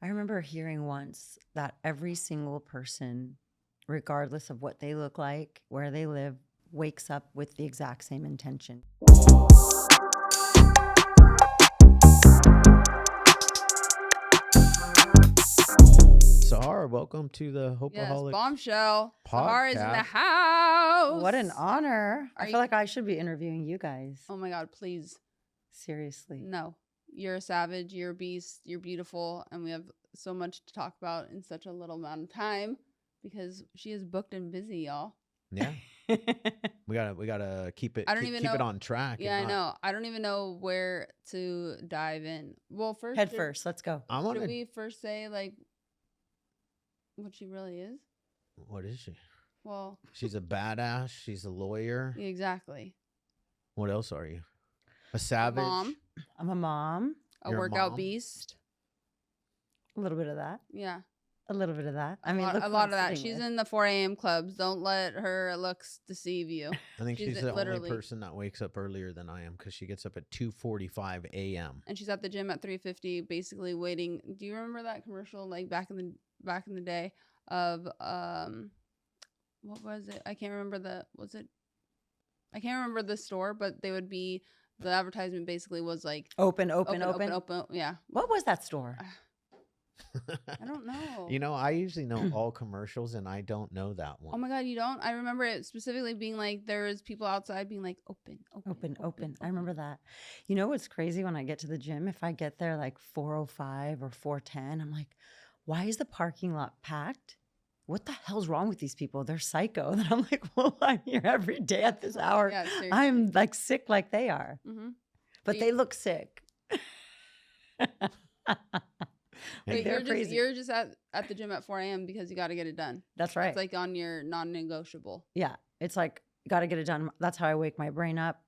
I remember hearing once that every single person, regardless of what they look like, where they live, wakes up with the exact same intention. Sahara, welcome to the Hopeaholics Yes, bombshell. podcast. Sahar is in the house. What an honor. I Are feel you- like I should be interviewing you guys. Oh my God, please. Seriously. No. You're a savage. You're a beast. You're beautiful. And we have so much to talk about in such a little amount of time because she is booked and busy, y'all. Yeah, we gotta keep it. I don't keep even it know- on track. Yeah, I know. I don't even know where to dive in. Well, first, Head first. Let's go. I Should want to. we first say like what she really is? What is she? Well, She's a badass. She's a lawyer. exactly. What else are you? A savage. Mom, I'm a mom. a You're a workout mom? beast. A little bit of that. Yeah. A little bit of that. I mean, a look lot, who a lot I'm of that. sitting She's with. in the 4 a.m. clubs. Don't let her looks deceive you. I think She's she's the literally- only person that wakes up earlier than I am because she gets up at 2:45 a.m. And she's at the gym at 3:50, basically waiting. Do you remember that commercial like back in the day of what was it? I can't remember I can't remember the store, but they would be the advertisement basically was like Open. Yeah. What was that store? I don't know. You know, I usually know all commercials, and I don't know that one. Oh my God, you don't? I remember it specifically being like there was people outside being like open. I remember that. You know what's crazy when I get to the gym? If I get there like 4:05 or 4:10, I'm like, why is the parking lot packed? What the hell's wrong with these people? They're psycho. And I'm like, well, I'm here every day at this hour. Yeah, seriously. I'm like sick like they are, Mm-hmm. but they look sick. Wait, they're crazy. you're just at the gym at 4 a.m. because you got to get it done. That's right. It's like on your non-negotiable. Yeah. It's like, got to get it done. That's how I wake my brain up.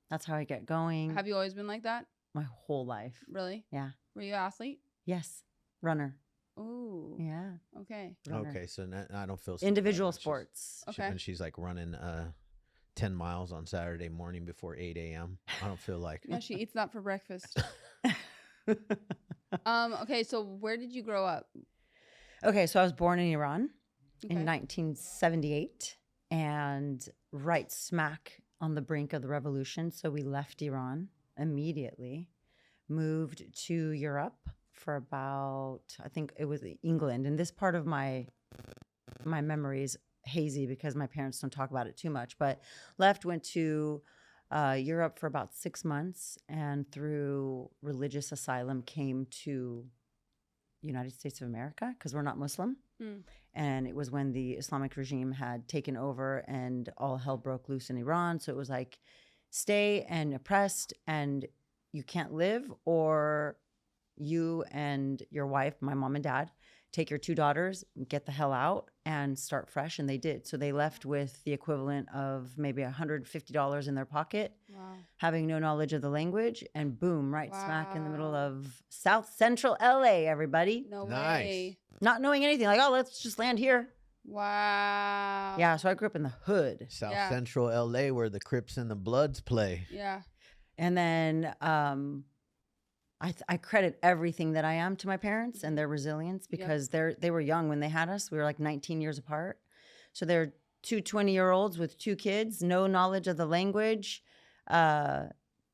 That's how I get going. Have you always been like that? My whole life. Really? Yeah. Were you an athlete? Yes. Runner. Ooh. Yeah. Okay. Runner. Okay, so I don't feel so bad Individual when she's- sports. Okay. when she's like running 10 miles on Saturday morning before 8 a.m. I don't feel like. Yeah, she eats that for breakfast. Okay, so where did you grow up? Okay, so I was born in Iran Okay. in 1978 and right smack on the brink of the revolution. So we left Iran immediately, moved to Europe for about, I think it was England. And this part of my memory is hazy because my parents don't talk about it too much, but left, went to Europe for about 6 months, and through religious asylum came to United States of America because we're not Muslim. Mm. And it was when the Islamic regime had taken over and all hell broke loose in Iran. So it was like, stay and oppressed and you can't live, or you and your wife, my mom and dad, take your 2 daughters, get the hell out and start fresh. And they did. So they left with the equivalent of maybe $150 in their pocket, Wow. having no knowledge of the language, and boom, right smack in the middle Wow. of South Central LA, everybody. No Nice. way. Not knowing anything, like, oh, let's just land here. Wow. Yeah, so I grew up in the hood. South Yeah. Central LA, where the Crips and the Bloods play. Yeah. And then I credit everything that I am to my parents and their resilience because they were young when they had us. We were like 19 years apart. So they're 2 20-year-olds with 2 kids, no knowledge of the language,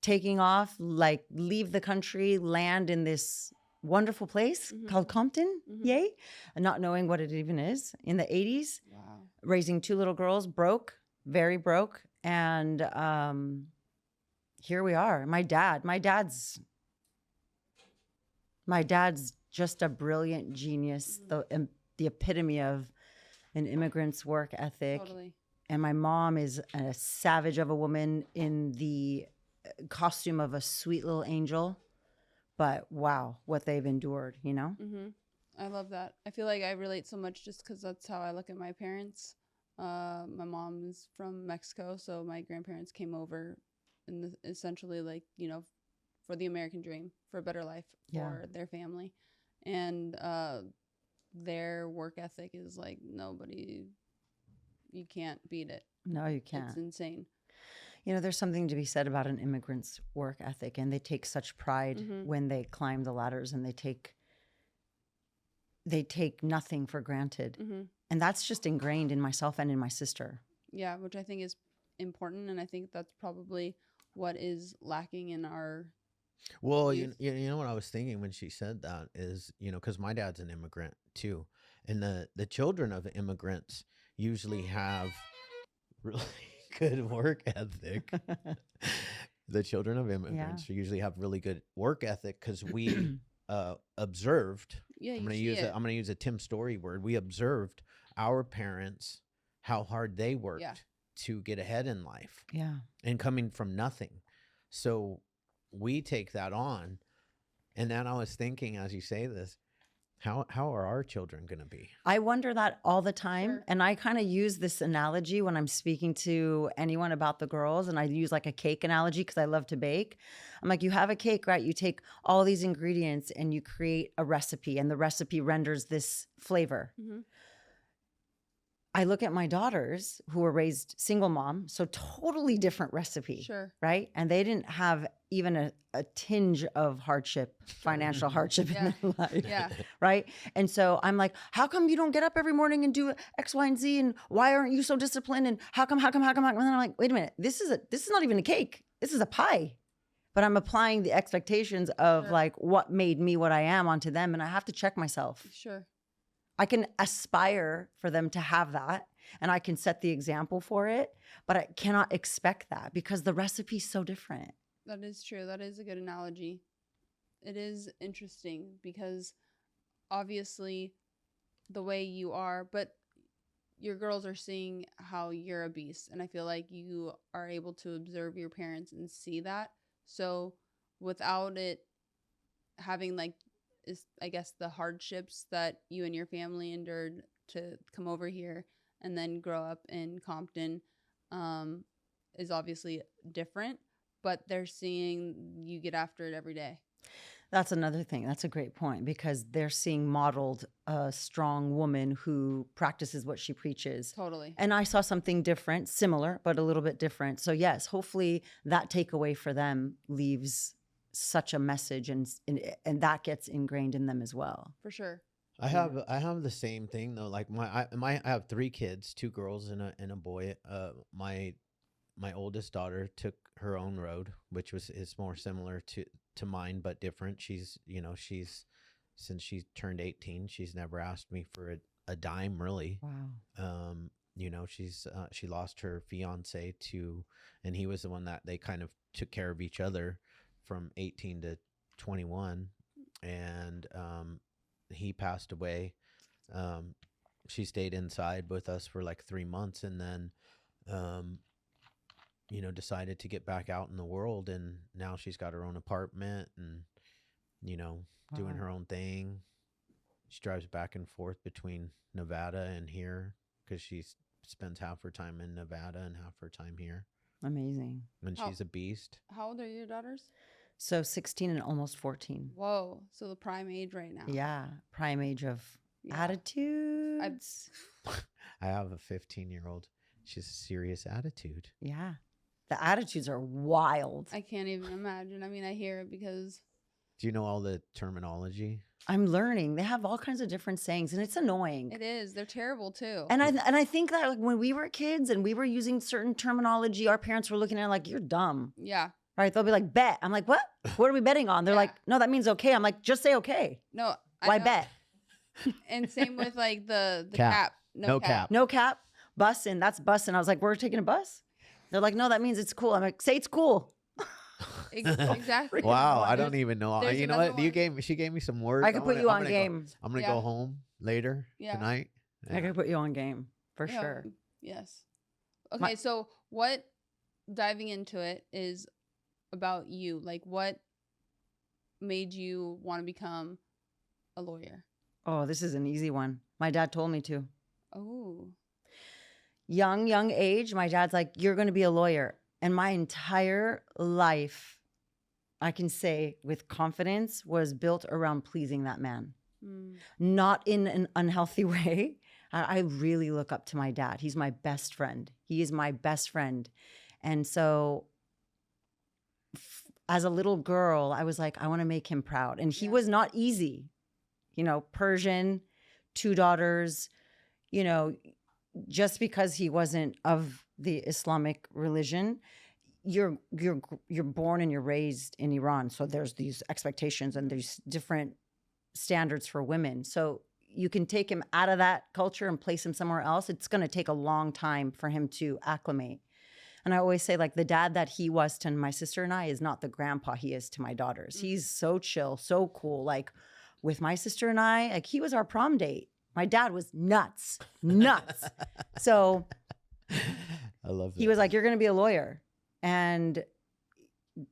taking off, like leave the country, land in this wonderful place Mhm. called Compton, Mhm. yay, and not knowing what it even is in the 80s, Wow. raising 2 little girls, broke, very broke. And here we are. My dad's just a brilliant genius, the epitome of an immigrant's work ethic. Totally. And my mom is a savage of a woman in the costume of a sweet little angel. But wow, what they've endured, you know? Mm-hmm. I love that. I feel like I relate so much just because that's how I look at my parents. My mom is from Mexico, so my grandparents came over and essentially like, you know, for the American dream, for a better life for their family. And their work ethic is like nobody, you can't beat it. No, you can't. It's insane. You know, there's something to be said about an immigrant's work ethic, and they take such pride Mhm. when they climb the ladders and they take they take nothing for granted. Mm-hmm. And that's just ingrained in myself and in my sister. Yeah, which I think is important, and I think that's probably what is lacking in our Well, youth. you know what I was thinking when she said that is, because my dad's an immigrant too, and the children of immigrants usually have really good work ethic. The children of immigrants usually have really good work ethic because we observed. Yeah, I'm gonna use a Tim Story word. We observed our parents, how hard they worked to get ahead in life. Yeah. And coming from nothing. So we take that on. And then I was thinking, as you say this, how are our children going to be? I wonder that all the time. Sure. And I kind of use this analogy when I'm speaking to anyone about the girls. And I use like a cake analogy because I love to bake. I'm like, you have a cake, right? You take all these ingredients and you create a recipe, and the recipe renders this flavor. Mm-hmm. I look at my daughters who were raised single mom, so totally different recipe, Sure. right? And they didn't have even a tinge of hardship, financial hardship in their life, Yeah. right? And so I'm like, how come you don't get up every morning and do X, Y, and Z? And why aren't you so disciplined? And how come? And then I'm like, wait a minute, this is not even a cake. This is a pie. But I'm applying the expectations of like what made me what I am onto them, and I have to check myself. Sure. I can aspire for them to have that, and I can set the example for it, but I cannot expect that because the recipe's so different. That is true. That is a good analogy. It is interesting because obviously the way you are, but your girls are seeing how you're a beast. And I feel like you are able to observe your parents and see that. So without it having like, I guess the hardships that you and your family endured to come over here and then grow up in Compton is obviously different, but they're seeing you get after it every day. That's another thing. That's a great point because they're seeing modeled a strong woman who practices what she preaches. Totally. And I saw something different, similar, but a little bit different. So yes, hopefully that takeaway for them leaves such a message and that gets ingrained in them as well. For sure. I have the same thing though. Like I have 3 kids, 2 girls and a boy. My oldest daughter took her own road, which is more similar to mine, but different. She's since she turned 18, she's never asked me for a dime really. Wow. She lost her fiance and he was the one that they kind of took care of each other from 18 to 21, and he passed away. She stayed inside with us for like 3 months, and then decided to get back out in the world, and now she's got her own apartment and doing her own thing. She drives back and forth between Nevada and here because she spends half her time in Nevada and half her time here. Amazing. And she's a beast. How old are your daughters? So 16 and almost 14. Whoa. So the prime age right now. Yeah. Prime age of attitudes. I have a 15-year-old. She's a serious attitude. Yeah. The attitudes are wild. I can't even imagine. I mean, I hear it because... Do you know all the terminology? I'm learning. They have all kinds of different sayings, and it's annoying. It is. They're terrible too. And I think that like, when we were kids and we were using certain terminology, our parents were looking at it like, you're dumb. Yeah. Right? They'll be like, bet. I'm like, what? What are we betting on? They're like, no, that means okay. I'm like, just say okay. No. Why bet? And same with like the cap. cap. No cap. No cap. Bussin'. That's bussin'. I was like, we're taking a bus? They're like, no, that means it's cool. I'm like, say it's cool. Exactly. Wow, I don't even know. You know what? One. She gave me some words. I could put you on game. I'm gonna go home later tonight. I could put you on game for sure. Yes. Okay, so what diving into it is about you? Like, what made you want to become a lawyer? Oh, this is an easy one. My dad told me to. Oh. Young age, my dad's like, you're going to be a lawyer. And my entire life, I can say with confidence, was built around pleasing that man. Not in an unhealthy way. I really look up to my dad. He's my best friend. He is my best friend. And so as a little girl, I was like, I want to make him proud. And he was not easy. Persian, 2 daughters, you know, just because he wasn't of the Islamic religion, you're born and you're raised in Iran. So there's these expectations and there's different standards for women. So you can take him out of that culture and place him somewhere else. It's going to take a long time for him to acclimate. And I always say, like, the dad that he was to my sister and I is not the grandpa he is to my daughters. He's so chill, so cool. Like, with my sister and I, like, he was our prom date. My dad was nuts. So I love that. he was like, you're going to be a lawyer. And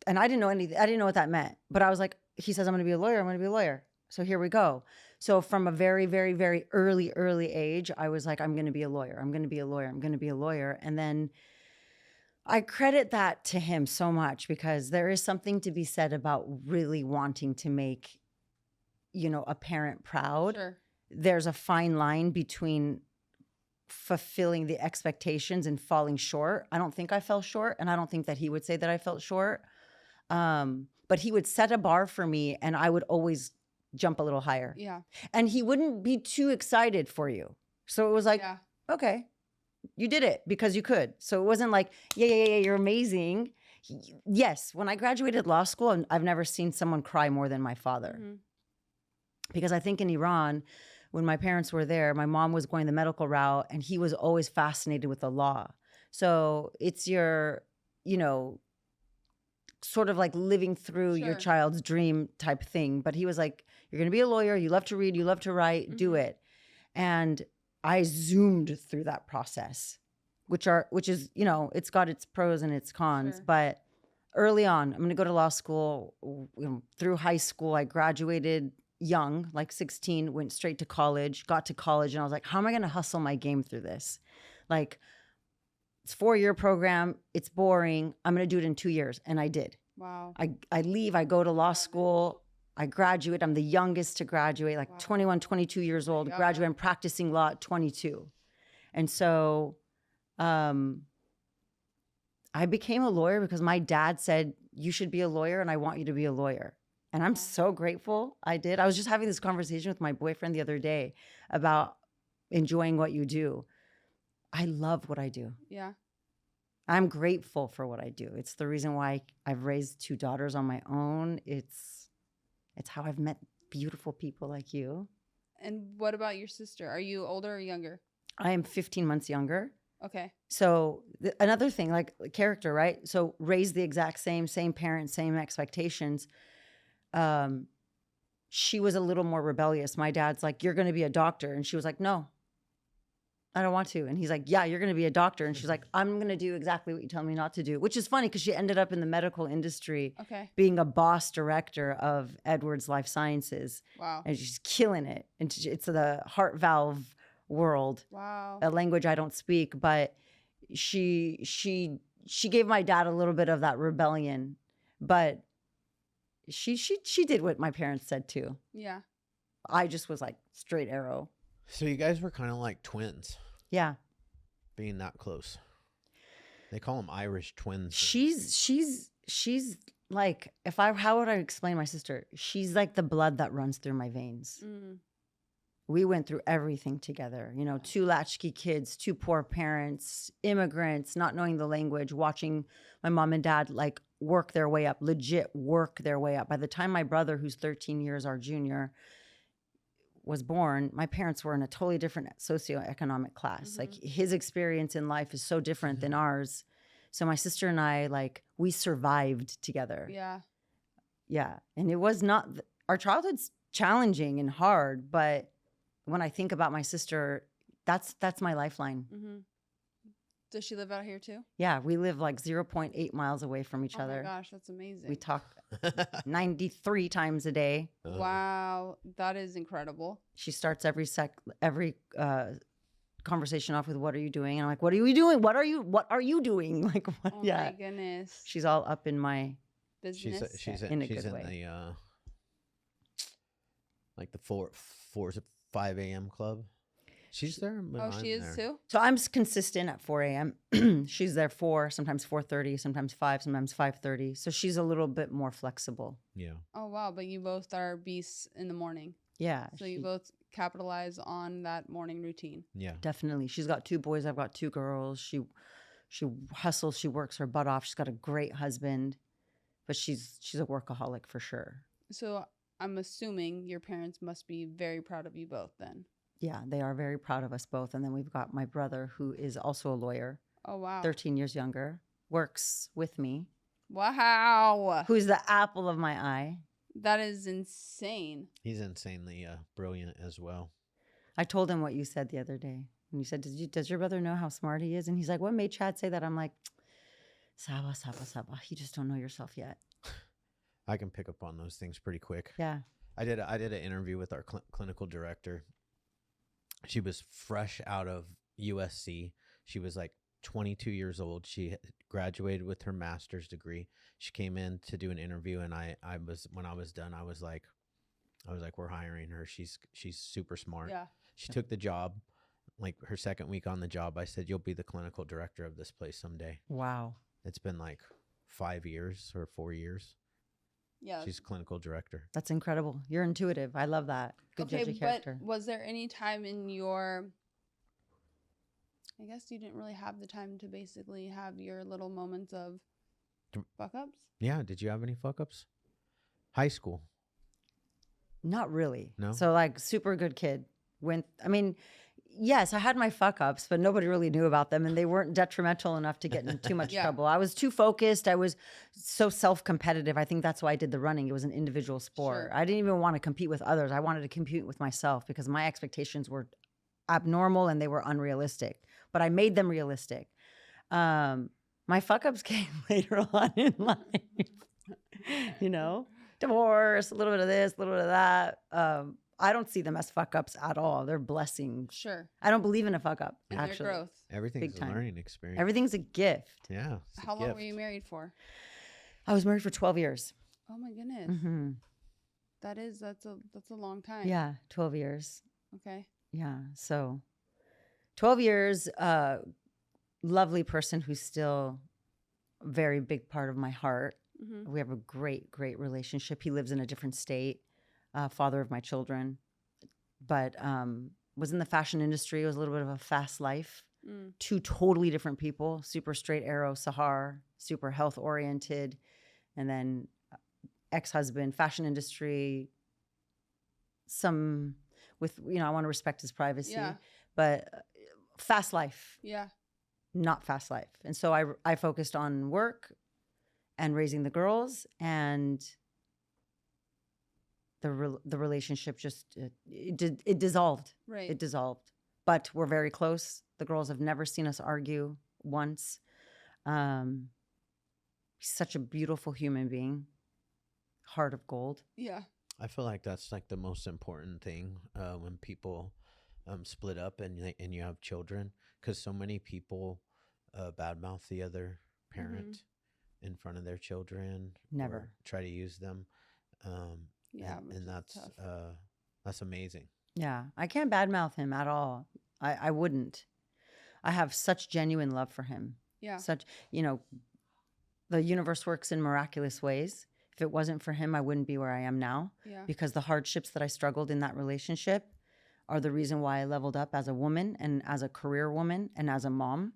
I didn't know anything. I didn't know what that meant. But I was like, he says, I'm going to be a lawyer. I'm going to be a lawyer. So here we go. So from a very, very, very early age, I was like, I'm going to be a lawyer. I'm going to be a lawyer. I'm going to be a lawyer. And then I credit that to him so much because there is something to be said about really wanting to make, you know, a parent proud. Sure. There's a fine line between fulfilling the expectations and falling short. I don't think I fell short, and I don't think that he would say that I felt short. But he would set a bar for me, and I would always jump a little higher. Yeah. And he wouldn't be too excited for you. So it was like, okay, you did it because you could. So it wasn't like, yeah, you're amazing. Yes, when I graduated law school, I've never seen someone cry more than my father. Mm-hmm. Because I think in Iran, when my parents were there, my mom was going the medical route and he was always fascinated with the law. So it's your, you know, sort of like living through your child's dream type thing. But he was like, you're going to be a lawyer. You love to read. You love to write. Do it. And I zoomed through that process, which is, you know, it's got its pros and its cons. Sure. But early on, I'm going to go to law school. You know, through high school, I graduated young, like 16, went straight to college, got to college. And I was like, how am I going to hustle my game through this? Like, it's a 4-year program. It's boring. I'm going to do it in 2 years. And I did. Wow. I leave. I go to law school. I graduate. I'm the youngest to graduate, like 21, 22 years old. Graduate. I'm practicing law at 22. And so I became a lawyer because my dad said, you should be a lawyer and I want you to be a lawyer. And I'm so grateful I did. I was just having this conversation with my boyfriend the other day about enjoying what you do. I love what I do. Yeah. I'm grateful for what I do. It's the reason why I've raised 2 daughters on my own. It's how I've met beautiful people like you. And what about your sister? Are you older or younger? I am 15 months younger. Okay. So another thing, like character, right? So raised the exact same parents, same expectations. She was a little more rebellious. My dad's like, you're going to be a doctor. And she was like, no, I don't want to. And he's like, yeah, you're going to be a doctor. And she's like, I'm going to do exactly what you tell me not to do, which is funny because she ended up in the medical industry, being a boss director of Edwards Life Sciences. Wow. And she's killing it. And it's the heart valve world. Wow. A language I don't speak, but she gave my dad a little bit of that rebellion, but she did what my parents said too. Yeah. I just was like straight arrow. So you guys were kind of like twins. Yeah. Being that close. They call them Irish twins. She's like, how would I explain my sister? She's like the blood that runs through my veins. Mm. We went through everything together, you know, 2 latchkey kids, 2 poor parents, immigrants, not knowing the language, watching my mom and dad like work their way up, legit work their way up. By the time my brother, who's 13 years our junior, was born, my parents were in a totally different socioeconomic class. Like his experience in life is so different than ours. So my sister and I, like, we survived together. Yeah. Yeah. And it was not, our childhood's challenging and hard, but when I think about my sister, that's my lifeline. Mm-hmm. Does she live out here too? Yeah, we live like 0.8 miles away from each other. Oh my gosh, that's amazing. We talk 93 times a day. Wow, that is incredible. She starts every conversation off with, "What are you doing?" And I'm like, "What are we doing? What are you doing?" Like, what? Oh Yeah. my goodness. She's all up in my business. She's in a she's good in way. the like the 4 to 5 a.m. club. She's there. Oh, she is too? So I'm consistent at 4 a.m. She's there 4, sometimes 4:30, sometimes 5, sometimes 5:30. So she's a little bit more flexible. Yeah. Oh, wow. But you both are beasts in the morning. Yeah. So you both capitalize on that morning routine. Yeah. Definitely. She's got 2 boys. I've got 2 girls. She hustles. She works her butt off. She's got a great husband, but she's a workaholic for sure. So I'm assuming your parents must be very proud of you both then. Yeah, they are very proud of us both. And then we've got my brother, who is also a lawyer, Oh, wow. 13 years younger, works with me, Wow. who's the apple of my eye. That is insane. He's insanely brilliant as well. I told him what you said the other day. And you said, does your brother know how smart he is? And he's like, what made Chad say that? I'm like, Saba. You just don't know yourself yet. I can pick up on those things pretty quick. Yeah. I did an interview with our clinical director. She was fresh out of USC. She was like 22 years old. She graduated with her master's degree. She came in to do an interview, and when I was done, I was like, we're hiring her. She's super smart. Yeah. She took the job. Like her second week on the job, I said, you'll be the clinical director of this place someday. Wow. It's been like 5 years or 4 years. Yeah. She's clinical director. That's incredible. You're intuitive. I love that. Good judge of character. But was there any time in your, I guess you didn't really have the time to basically have your little moments of fuck ups? Yeah. Did you have any fuck ups? High school. Not really. No? So like super good kid. Yes, I had my fuck ups, but nobody really knew about them, and they weren't detrimental enough to get in too much Yeah. trouble. I was too focused. I was so self-competitive. I think that's why I did the running. It was an individual sport. Sure. I didn't even want to compete with others. I wanted to compete with myself because my expectations were abnormal and they were unrealistic, but I made them realistic. My fuck ups came later on in life. Divorce, a little bit of this, a little bit of that. I don't see them as fuck ups at all. They're blessings. Sure. I don't believe in a fuck up, And actually. their growth. Everything's Big a time. learning experience. Everything's a gift. Yeah. It's a How long were gift. you married for? I was married for 12 years. Oh my goodness. Mm-hmm. That's a long time. Yeah, 12 years. Okay. Yeah, so 12 years, lovely person who's still a very big part of my heart. Mm-hmm. We have a great, great relationship. He lives in a different state, father of my children, but was in the fashion industry. It was a little bit of a fast life. Mm. 2 totally different people, super straight arrow, Sahar, super health oriented. And then ex-husband, fashion industry, some with, I want to respect his privacy, Yeah. but fast life, Yeah. not fast life. And so I focused on work and raising the girls, and the relationship just, it dissolved. Right. It dissolved. But we're very close. The girls have never seen us argue once. He's such a beautiful human being. Heart of gold. Yeah. I feel like that's like the most important thing when people split up and you have children, because so many people badmouth the other parent in front of their children. Never. Or try to use them. Yeah. which And is tough. that's amazing. Yeah. I can't badmouth him at all. I wouldn't. I have such genuine love for him. Yeah. Such, the universe works in miraculous ways. If it wasn't for him, I wouldn't be where I am now, Yeah. because the hardships that I struggled in that relationship are the reason why I leveled up as a woman and as a career woman and as a mom.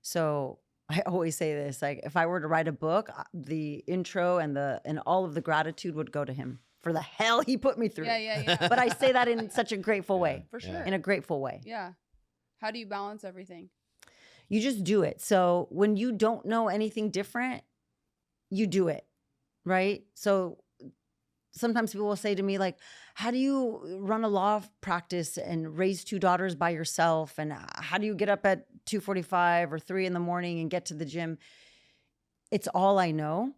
So I always say this, like, if I were to write a book, the intro and all of the gratitude would go to him for the hell he put me through. Yeah. But I say that in such a grateful way, For sure. Yeah. in a grateful way. Yeah. How do you balance everything? You just do it. So when you don't know anything different, you do it, right? So sometimes people will say to me, like, how do you run a law practice and raise 2 daughters by yourself? And how do you get up at 2:45 or 3 in the morning and get to the gym? It's all I know.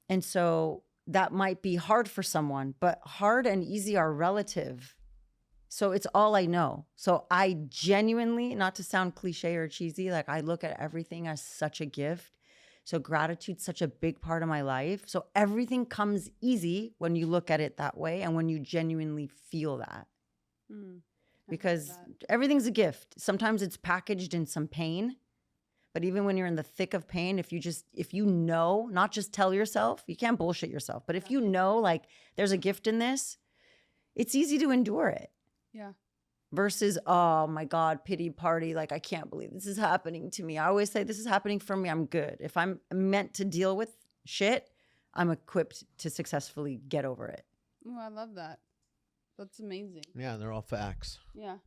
And so that might be hard for someone, but hard and easy are relative. So it's all I know. So I genuinely, not to sound cliche or cheesy, like, I look at everything as such a gift. So gratitude's such a big part of my life. So everything comes easy when you look at it that way and when you genuinely feel that. Mm. Because everything's a gift. Sometimes it's packaged in some pain. But even when you're in the thick of pain, if you know, not just tell yourself, you can't bullshit yourself. But if you know, like, there's a gift in this, it's easy to endure it. Yeah. versus, oh my God, pity party. Like, I can't believe this is happening to me. I always say, this is happening for me. I'm good. If I'm meant to deal with shit, I'm equipped to successfully get over it. Oh, I love that. That's amazing. Yeah, they're all facts. Yeah.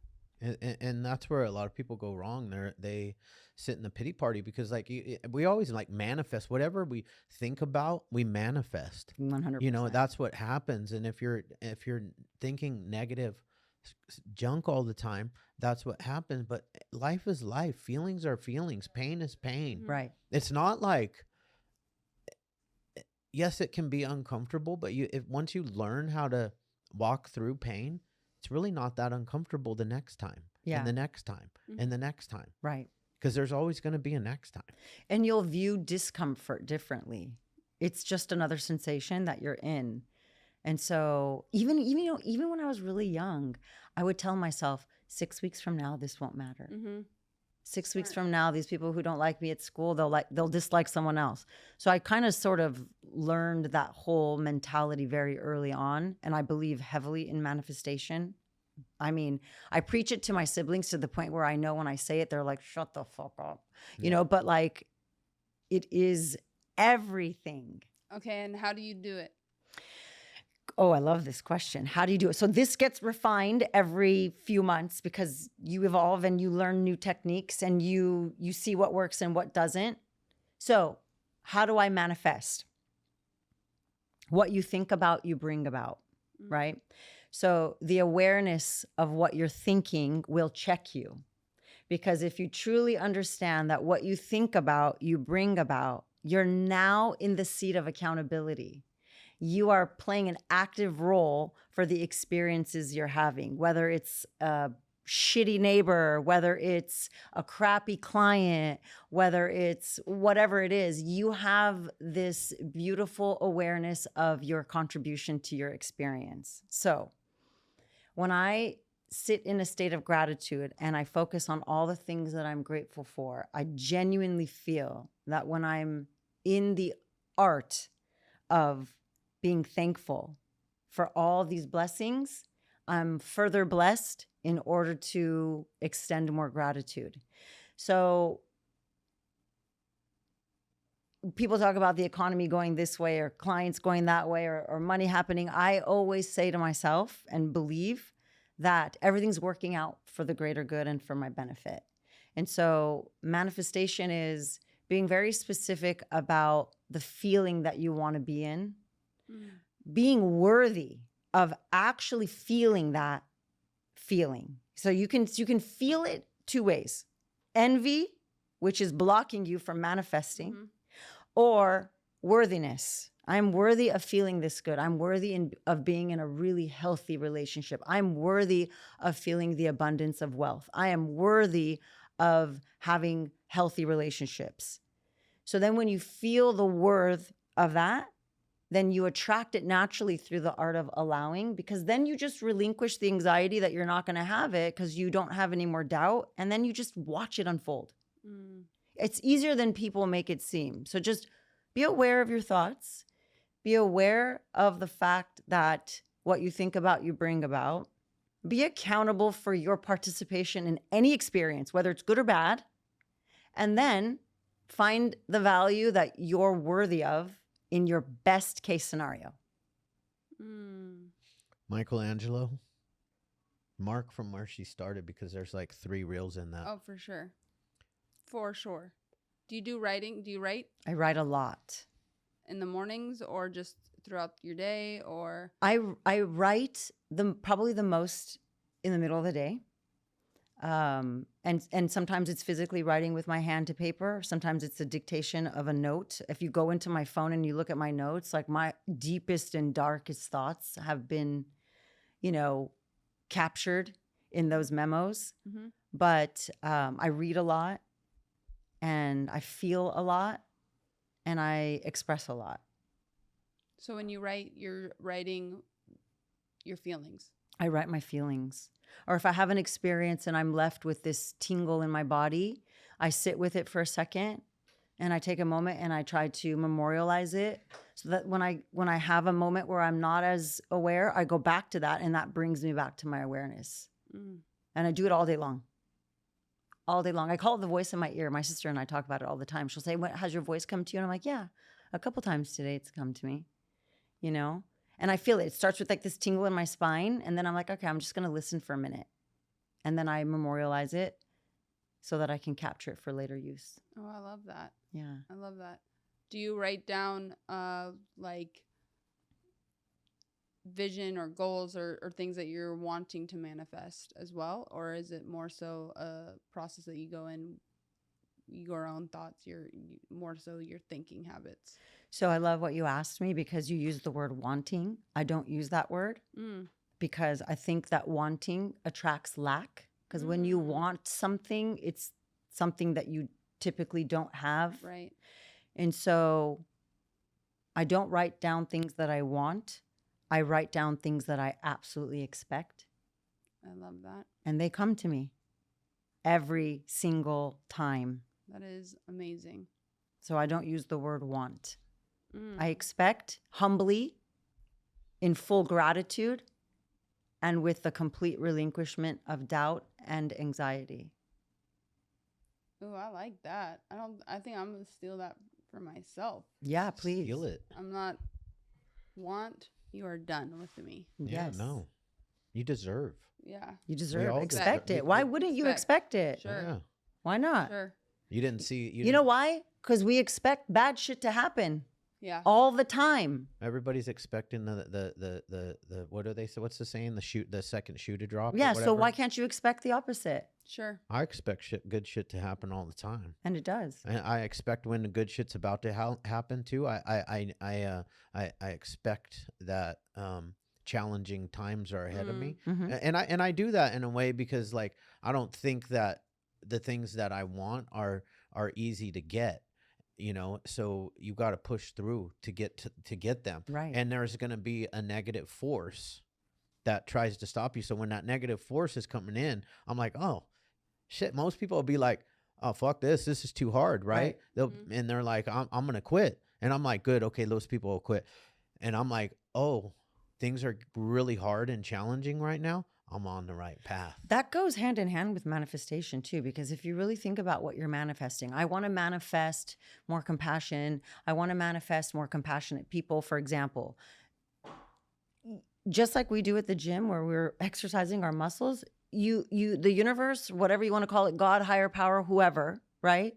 And that's where a lot of people go wrong. They sit in the pity party because like we always like manifest whatever we think about, we manifest. 100%. You know, that's what happens. And if you're thinking negative junk all the time, that's what happens. But life is life. Feelings are feelings. Pain is pain. Right. It's not like, yes, it can be uncomfortable, but once you learn how to walk through pain, it's really not that uncomfortable the next time. Yeah. And the next time. And the next time. Right. Because there's always going to be a next time. And you'll view discomfort differently. It's just another sensation that you're in. And so even when I was really young, I would tell myself, 6 weeks from now, this won't matter. 6 weeks from now, these people who don't like me at school, they'll dislike someone else. So I kind of sort of learned that whole mentality very early on. And I believe heavily in manifestation. I mean, I preach it to my siblings to the point where I know when I say it, they're like, shut the fuck up, you know, but like it is everything. Okay. And how do you do it? Oh, I love this question. How do you do it? So this gets refined every few months because you evolve and you learn new techniques and you see what works and what doesn't. So how do I manifest? What you think about, you bring about, right? So the awareness of what you're thinking will check you. Because if you truly understand that what you think about, you bring about, you're now in the seat of accountability. You are playing an active role for the experiences you're having, whether it's a shitty neighbor, whether it's a crappy client, whether it's whatever it is, you have this beautiful awareness of your contribution to your experience. So when I sit in a state of gratitude and I focus on all the things that I'm grateful for, I genuinely feel that when I'm in the art of being thankful for all these blessings, I'm further blessed in order to extend more gratitude. So people talk about the economy going this way or clients going that way or money happening. I always say to myself and believe that everything's working out for the greater good and for my benefit. And so manifestation is being very specific about the feeling that you want to be in. Being worthy of actually feeling that feeling. So you can feel it two ways. Envy, which is blocking you from manifesting, or worthiness. I'm worthy of feeling this good. I'm worthy of being in a really healthy relationship. I'm worthy of feeling the abundance of wealth. I am worthy of having healthy relationships. So then when you feel the worth of that, then you attract it naturally through the art of allowing, because then you just relinquish the anxiety that you're not going to have it because you don't have any more doubt. And then you just watch it unfold. It's easier than people make it seem. So just be aware of your thoughts. Be aware of the fact that what you think about, you bring about. Be accountable for your participation in any experience, whether it's good or bad. And then find the value that you're worthy of in your best case scenario. Michelangelo, Mark from where she started, because there's like 3 reels in that. Oh, for sure. For sure. Do you do writing? Do you write? I write a lot. In the mornings or just throughout your day? Or I write probably the most in the middle of the day. And sometimes it's physically writing with my hand to paper. Sometimes it's a dictation of a note. If you go into my phone and you look at my notes, like my deepest and darkest thoughts have been, captured in those memos. But I read a lot and I feel a lot and I express a lot. So when you write, you're writing your feelings. I write my feelings. Or if I have an experience and I'm left with this tingle in my body, I sit with it for a second and I take a moment and I try to memorialize it so that when I have a moment where I'm not as aware, I go back to that and that brings me back to my awareness. And I do it all day long. All day long. I call it the voice in my ear. My sister and I talk about it all the time. She'll say, has your voice come to you? And I'm like, yeah, a couple times today it's come to me, you know? And I feel it. It starts with like this tingle in my spine. And then I'm like, okay, I'm just going to listen for a minute. And then I memorialize it so that I can capture it for later use. Oh, I love that. Yeah. I love that. Do you write down like vision or goals or things that you're wanting to manifest as well? Or is it more so a process that you go in your own thoughts, more so your thinking habits? So I love what you asked me because you used the word wanting. I don't use that word because I think that wanting attracts lack. Because when you want something, it's something that you typically don't have. Right. And so I don't write down things that I want. I write down things that I absolutely expect. I love that. And they come to me every single time. That is amazing. So I don't use the word want. I expect humbly, in full gratitude, and with the complete relinquishment of doubt and anxiety. Oh, I like that. I think I'm gonna steal that for myself. Yeah, please. Steal it. I'm not want. You are done with me. Yeah, Yes. no. You deserve. Yeah. You deserve all it. Expect deserve- it. Why wouldn't you expect it? Sure. Yeah. Why not? Sure. You didn't see. You know why? Because we expect bad shit to happen Yeah. all the time. Everybody's expecting the what do they say? What's the saying? The second shoe to drop. or Yeah, so whatever. why can't you expect the opposite? Sure. I expect good shit to happen all the time, And it does. and I expect when the good shit's about to happen too. I expect that challenging times are ahead of me, Mhm. and I do that in a way because like I don't think that the things that I want are easy to get. You know, so you got to push through to get them. Right. And there's going to be a negative force that tries to stop you. So when that negative force is coming in, I'm like, oh shit. Most people will be like, oh fuck this is too hard, right? They'll and they're like, I'm gonna quit. And I'm like, good, okay, those people will quit. And I'm like, oh, things are really hard and challenging right now. I'm on the right path. That goes hand in hand with manifestation too, because if you really think about what you're manifesting, I want to manifest more compassion. I want to manifest more compassionate people, for example. Just like we do at the gym where we're exercising our muscles, the universe, whatever you want to call it, God, higher power, whoever, right,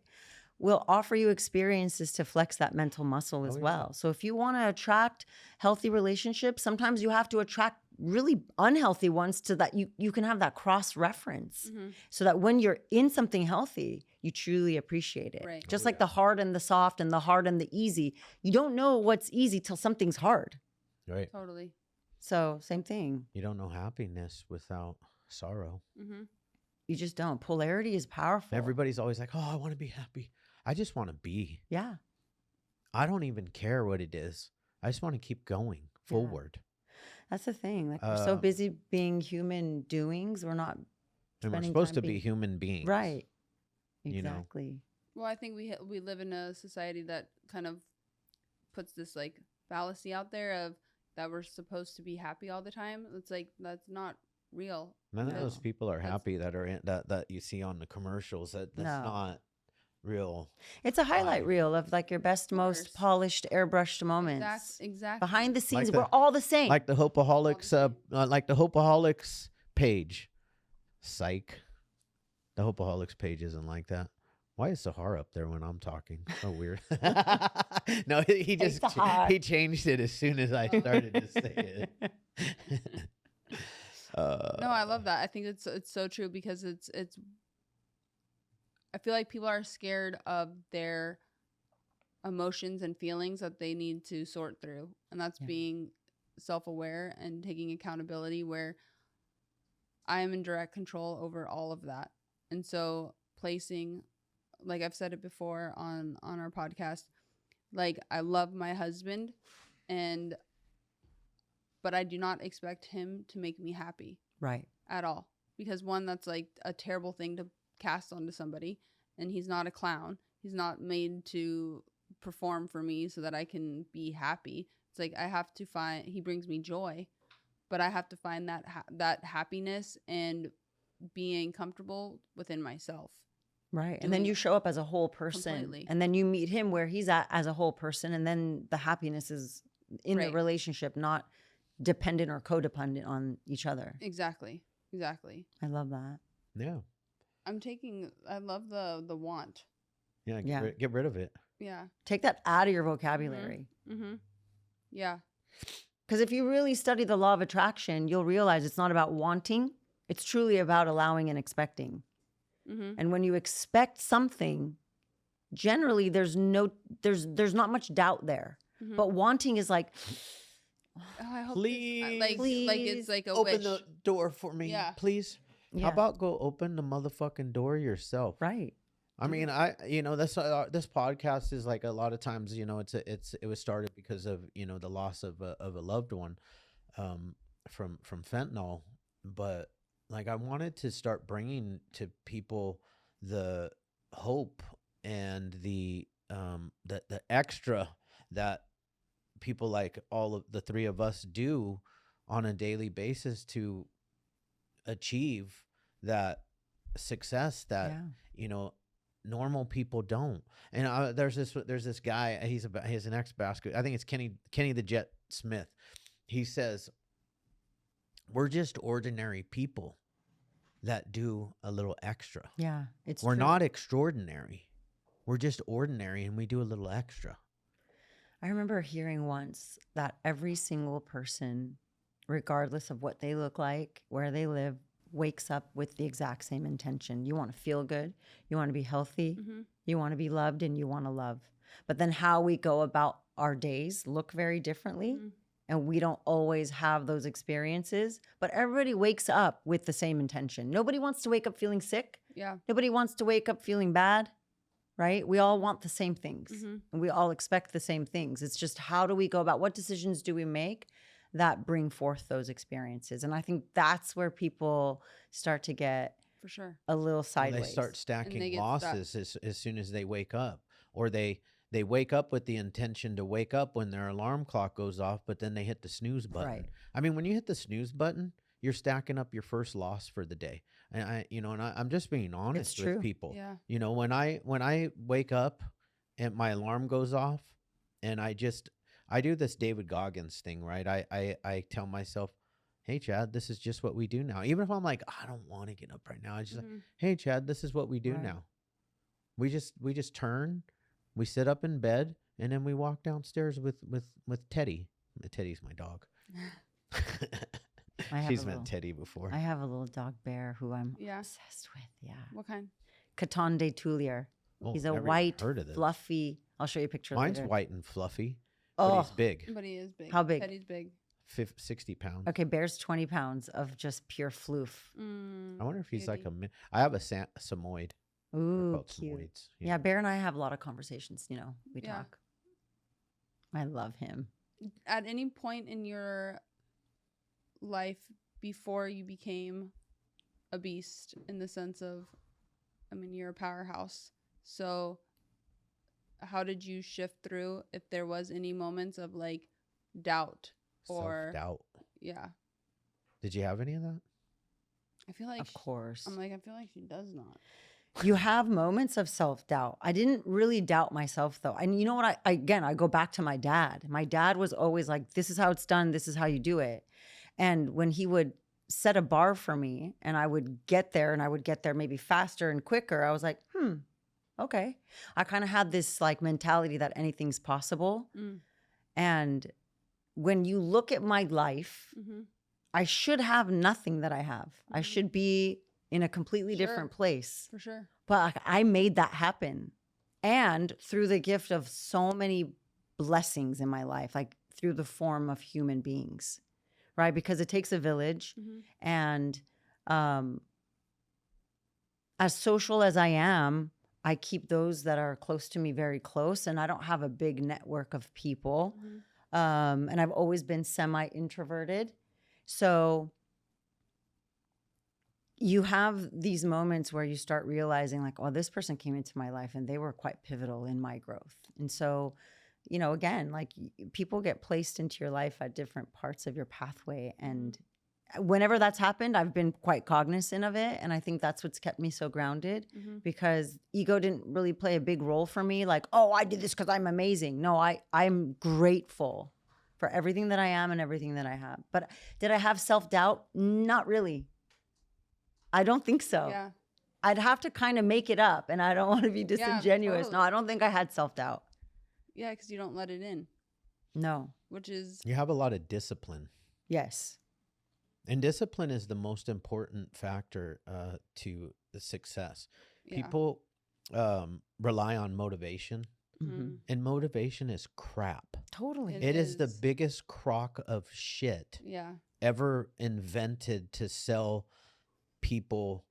will offer you experiences to flex that mental muscle as well. So if you want to attract healthy relationships, sometimes you have to attract really unhealthy ones so that you can have that cross reference so that when you're in something healthy, you truly appreciate it. Right. Just like the hard and the soft and the hard and the easy. You don't know what's easy till something's hard. Right. Totally. So same thing. You don't know happiness without sorrow. You just don't. Polarity is powerful. Everybody's always like, oh, I want to be happy. I just want to be. Yeah. I don't even care what it is. I just want to keep going forward. That's the thing. Like we're so busy being human doings, we're not. And we're spending supposed time to be being- human beings. Right. You know? Exactly. Well, I think we live in a society that kind of puts this like fallacy out there of that we're supposed to be happy all the time. It's like that's not real. None of No. those people are That's- happy that are in, that you see on the commercials. That's No. not real. It's a highlight Life. reel of like your best, most course. polished, airbrushed moments. Exactly. Behind the scenes, the- we're all the same. Like the Hopeaholics, like the Hopeaholics page. Psych. The Hopeaholics page isn't like that. Why is Sahara up there when I'm talking? So weird. No, he just Sahar. he changed it as soon as I started to say it. No, I love that. I think it's so true because it's I feel like people are scared of their emotions and feelings that they need to sort through. And that's Yeah. being self-aware and taking accountability where I am in direct control over all of that. And so placing, like I've said it before on our podcast, like I love my husband but I do not expect him to make me happy Right. at all. Because one, that's like a terrible thing to cast onto somebody. And he's not a clown. He's not made to perform for me so that I can be happy. It's like I have to find, he brings me joy, but I have to find that happiness and being comfortable within myself. Right. And then you show up as a whole person. Completely. And then you meet him where he's at as a whole person. And then the happiness is in the Right. relationship, not dependent or codependent on each other. Exactly. I love that. Yeah. I love the want. Yeah. Yeah. Get rid of it. Yeah. Take that out of your vocabulary. Mm-hmm. Yeah. Because if you really study the law of attraction, you'll realize it's not about wanting. It's truly about allowing and expecting. Mm-hmm. And when you expect something, generally there's not much doubt there. Mm-hmm. But wanting is like, Oh, I hope Please. like it's like a Open wish. the door for me, Yeah. please. yeah, How about go open the motherfucking door yourself? right. I mean, this podcast is like a lot of times, it was started because of, the loss of a loved one, from fentanyl. But like, I wanted to start bringing to people the hope and the extra that people like all of the three of us do on a daily basis to achieve that success that, Yeah. normal people don't. And there's this guy, he's an ex-basketball, I think it's Kenny the Jet Smith. He says, we're just ordinary people that do a little extra. Yeah. We're true. not extraordinary. We're just ordinary, and we do a little extra. I remember hearing once that every single person, regardless of what they look like, where they live, wakes up with the exact same intention. You want to feel good, you want to be healthy, Mm-hmm. you want to be loved, and you want to love. But then how we go about our days look very differently. Mm-hmm. And we don't always have those experiences, but everybody wakes up with the same intention. Nobody wants to wake up feeling sick. Yeah. Nobody wants to wake up feeling bad, right? We all want the same things, Mm-hmm. and we all expect the same things. It's just, how do we go about, what decisions do we make that bring forth those experiences? And I think that's where people start to get For sure. a little And sideways. they start they stacking get losses as soon as they wake up, or they wake up with the intention to wake up when their alarm clock goes off, but then they hit the snooze button. Right. I mean, when you hit the snooze button, you're stacking up your first loss for the day. And I'm just being honest true. with people. Yeah. When I wake up and my alarm goes off, and I do this David Goggins thing, right? I tell myself, hey, Chad, this is just what we do now. Even if I'm like, I don't want to get up right now. I just like, hey, Chad, this is what we do Right. now. We just turn, we sit up in bed, and then we walk downstairs with Teddy. Teddy's my dog. I have She's a met little- Teddy before. I have a little dog bear who I'm Yeah. obsessed with. Yeah. What kind? Caton de Tulier. Oh, He's a never even white, heard of this. fluffy. I'll show you a picture Mine's later. white and fluffy, Oh, but he's big, But he is big. How big? Teddy's big. 60 pounds. okay. Bear's 20 pounds of just pure floof. I wonder if he's like cutie. I have a Samoyed. They're Ooh, called cute. Samoyeds. Yeah, Bear and I have a lot of conversations. We Yeah. talk. I love him. At any point in your life before you became a beast, in the sense of, I mean, you're a powerhouse. So how did you shift through, if there was any moments of like doubt or Self-doubt. yeah? Did you have any of that? I feel like Of course. I'm like, I feel like she does not. You have moments of self-doubt. I didn't really doubt myself though. And you know what? I go back to my dad. My dad was always like, this is how it's done. This is how you do it. And when he would set a bar for me and I would get there, and I would get there maybe faster and quicker, I was like, okay. I kind of had this like mentality that anything's possible. Mm. And when you look at my life, Mm-hmm. I should have nothing that I have. I Mhm. should be in a completely Sure. different place. For sure. But I made that happen. And through the gift of so many blessings in my life, like through the form of human beings, right? Because it takes a village. Mm-hmm. And as social as I am, I keep those that are close to me very close. And I don't have a big network of people. Mm-hmm. And I've always been semi-introverted. So you have these moments where you start realizing like, oh, this person came into my life and they were quite pivotal in my growth. And so, again, like people get placed into your life at different parts of your pathway. And whenever that's happened, I've been quite cognizant of it. And I think that's what's kept me so grounded because ego didn't really play a big role for me. Like, oh, I did this because I'm amazing. No, I'm grateful for everything that I am and everything that I have. But did I have self-doubt? Not really. I don't think so. Yeah. I'd have to kind of make it up, and I don't want to be disingenuous. totally. No, I don't think I had self-doubt. Yeah, because you don't let it in, No. which is You have a lot of discipline. Yes. And discipline is the most important factor to the success. yeah. People rely on motivation, Mhm. and motivation is crap. Totally. It It is the is. biggest crock of shit Yeah. ever invented to sell people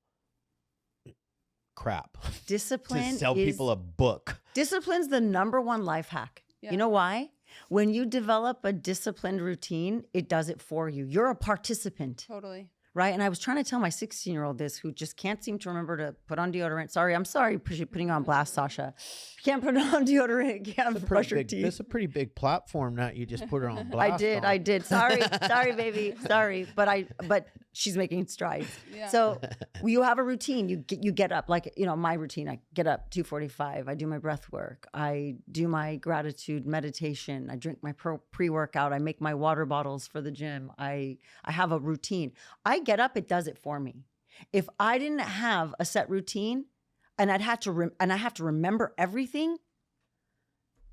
crap. Discipline To sell is, people a book. discipline's the number one life hack. Yeah. You know why? When you develop a disciplined routine, it does it for you. You're a participant, Totally. right? And I was trying to tell my 16-year-old this, who just can't seem to remember to put on deodorant. Sorry, I'm sorry putting you on blast, Sasha. You can't put on deodorant. Can't brush your teeth. That's a pretty big platform that you just put her on blast. I did. Sorry, baby. Sorry, but she's making strides. Yeah. So you have a routine. You get up, like, my routine. I get up 2:45. I do my breath work. I do my gratitude meditation. I drink my pre-workout. I make my water bottles for the gym. I have a routine. I get up. It does it for me. If I didn't have a set routine, and I have to remember everything,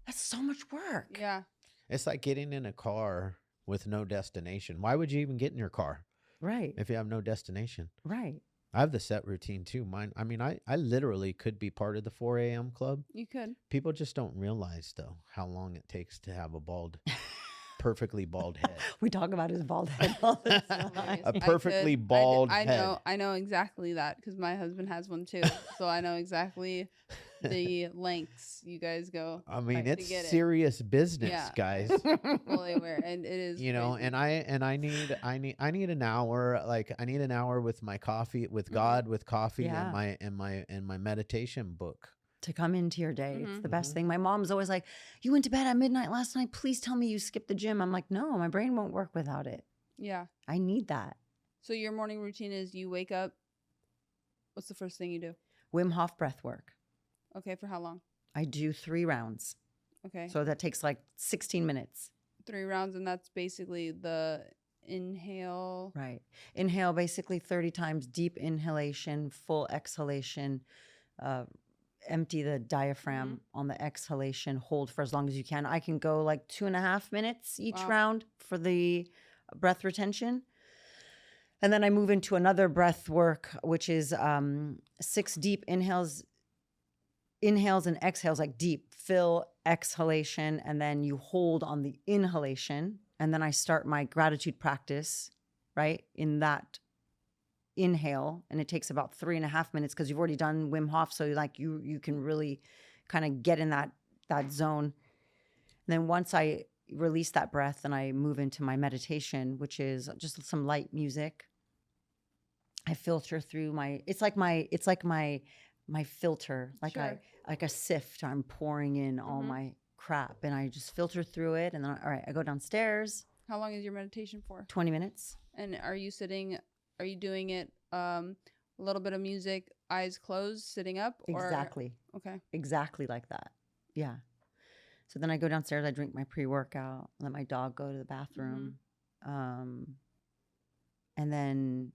that's so much work. Yeah. It's like getting in a car with no destination. Why would you even get in your car Right. if you have no destination? Right. I have the set routine too. Mine. I mean, I literally could be part of the 4 a.m. club. You could. People just don't realize though how long it takes to have a perfectly bald head. We talk about his bald head all the time. A perfectly bald head. I know exactly that because my husband has one too. So I know exactly the lengths you guys go. I mean, to it's get it. serious business, Yeah. guys. Fully aware, and it is. You know, crazy. and I need an hour. Like I need an hour with my coffee, with God, with coffee, Yeah. and my meditation book. To come into your day. It's Mhm. the best thing. My mom's always like, you went to bed at midnight last night. Please tell me you skipped the gym. I'm like, no, my brain won't work without it. Yeah. I need that. So your morning routine is you wake up. What's the first thing you do? Wim Hof breath work. Okay, for how long? I do 3 rounds. Okay, So that takes like 16 minutes. 3 rounds, and that's basically the inhale. Right. Inhale basically 30 times, deep inhalation, full exhalation. Empty the diaphragm on the exhalation. Hold for as long as you can. I can go like 2.5 minutes each Wow. round for the breath retention. And then I move into another breath work, which is 6 deep inhales and exhales, like deep fill, exhalation, and then you hold on the inhalation. And then I start my gratitude practice, right, in that inhale, and it takes about 3.5 minutes because you've already done Wim Hof, so like you can really kind of get in that zone. And then once I release that breath, and I move into my meditation, which is just some light music. I filter through it's like my filter, like Sure. like a sift. I'm pouring in all my crap, and I just filter through it, and then all right, I go downstairs. How long is your meditation for? 20 minutes. And are you doing it a little bit of music, eyes closed, sitting up? Or? Exactly. Okay. Exactly like that. Yeah. So then I go downstairs, I drink my pre-workout, let my dog go to the bathroom. And then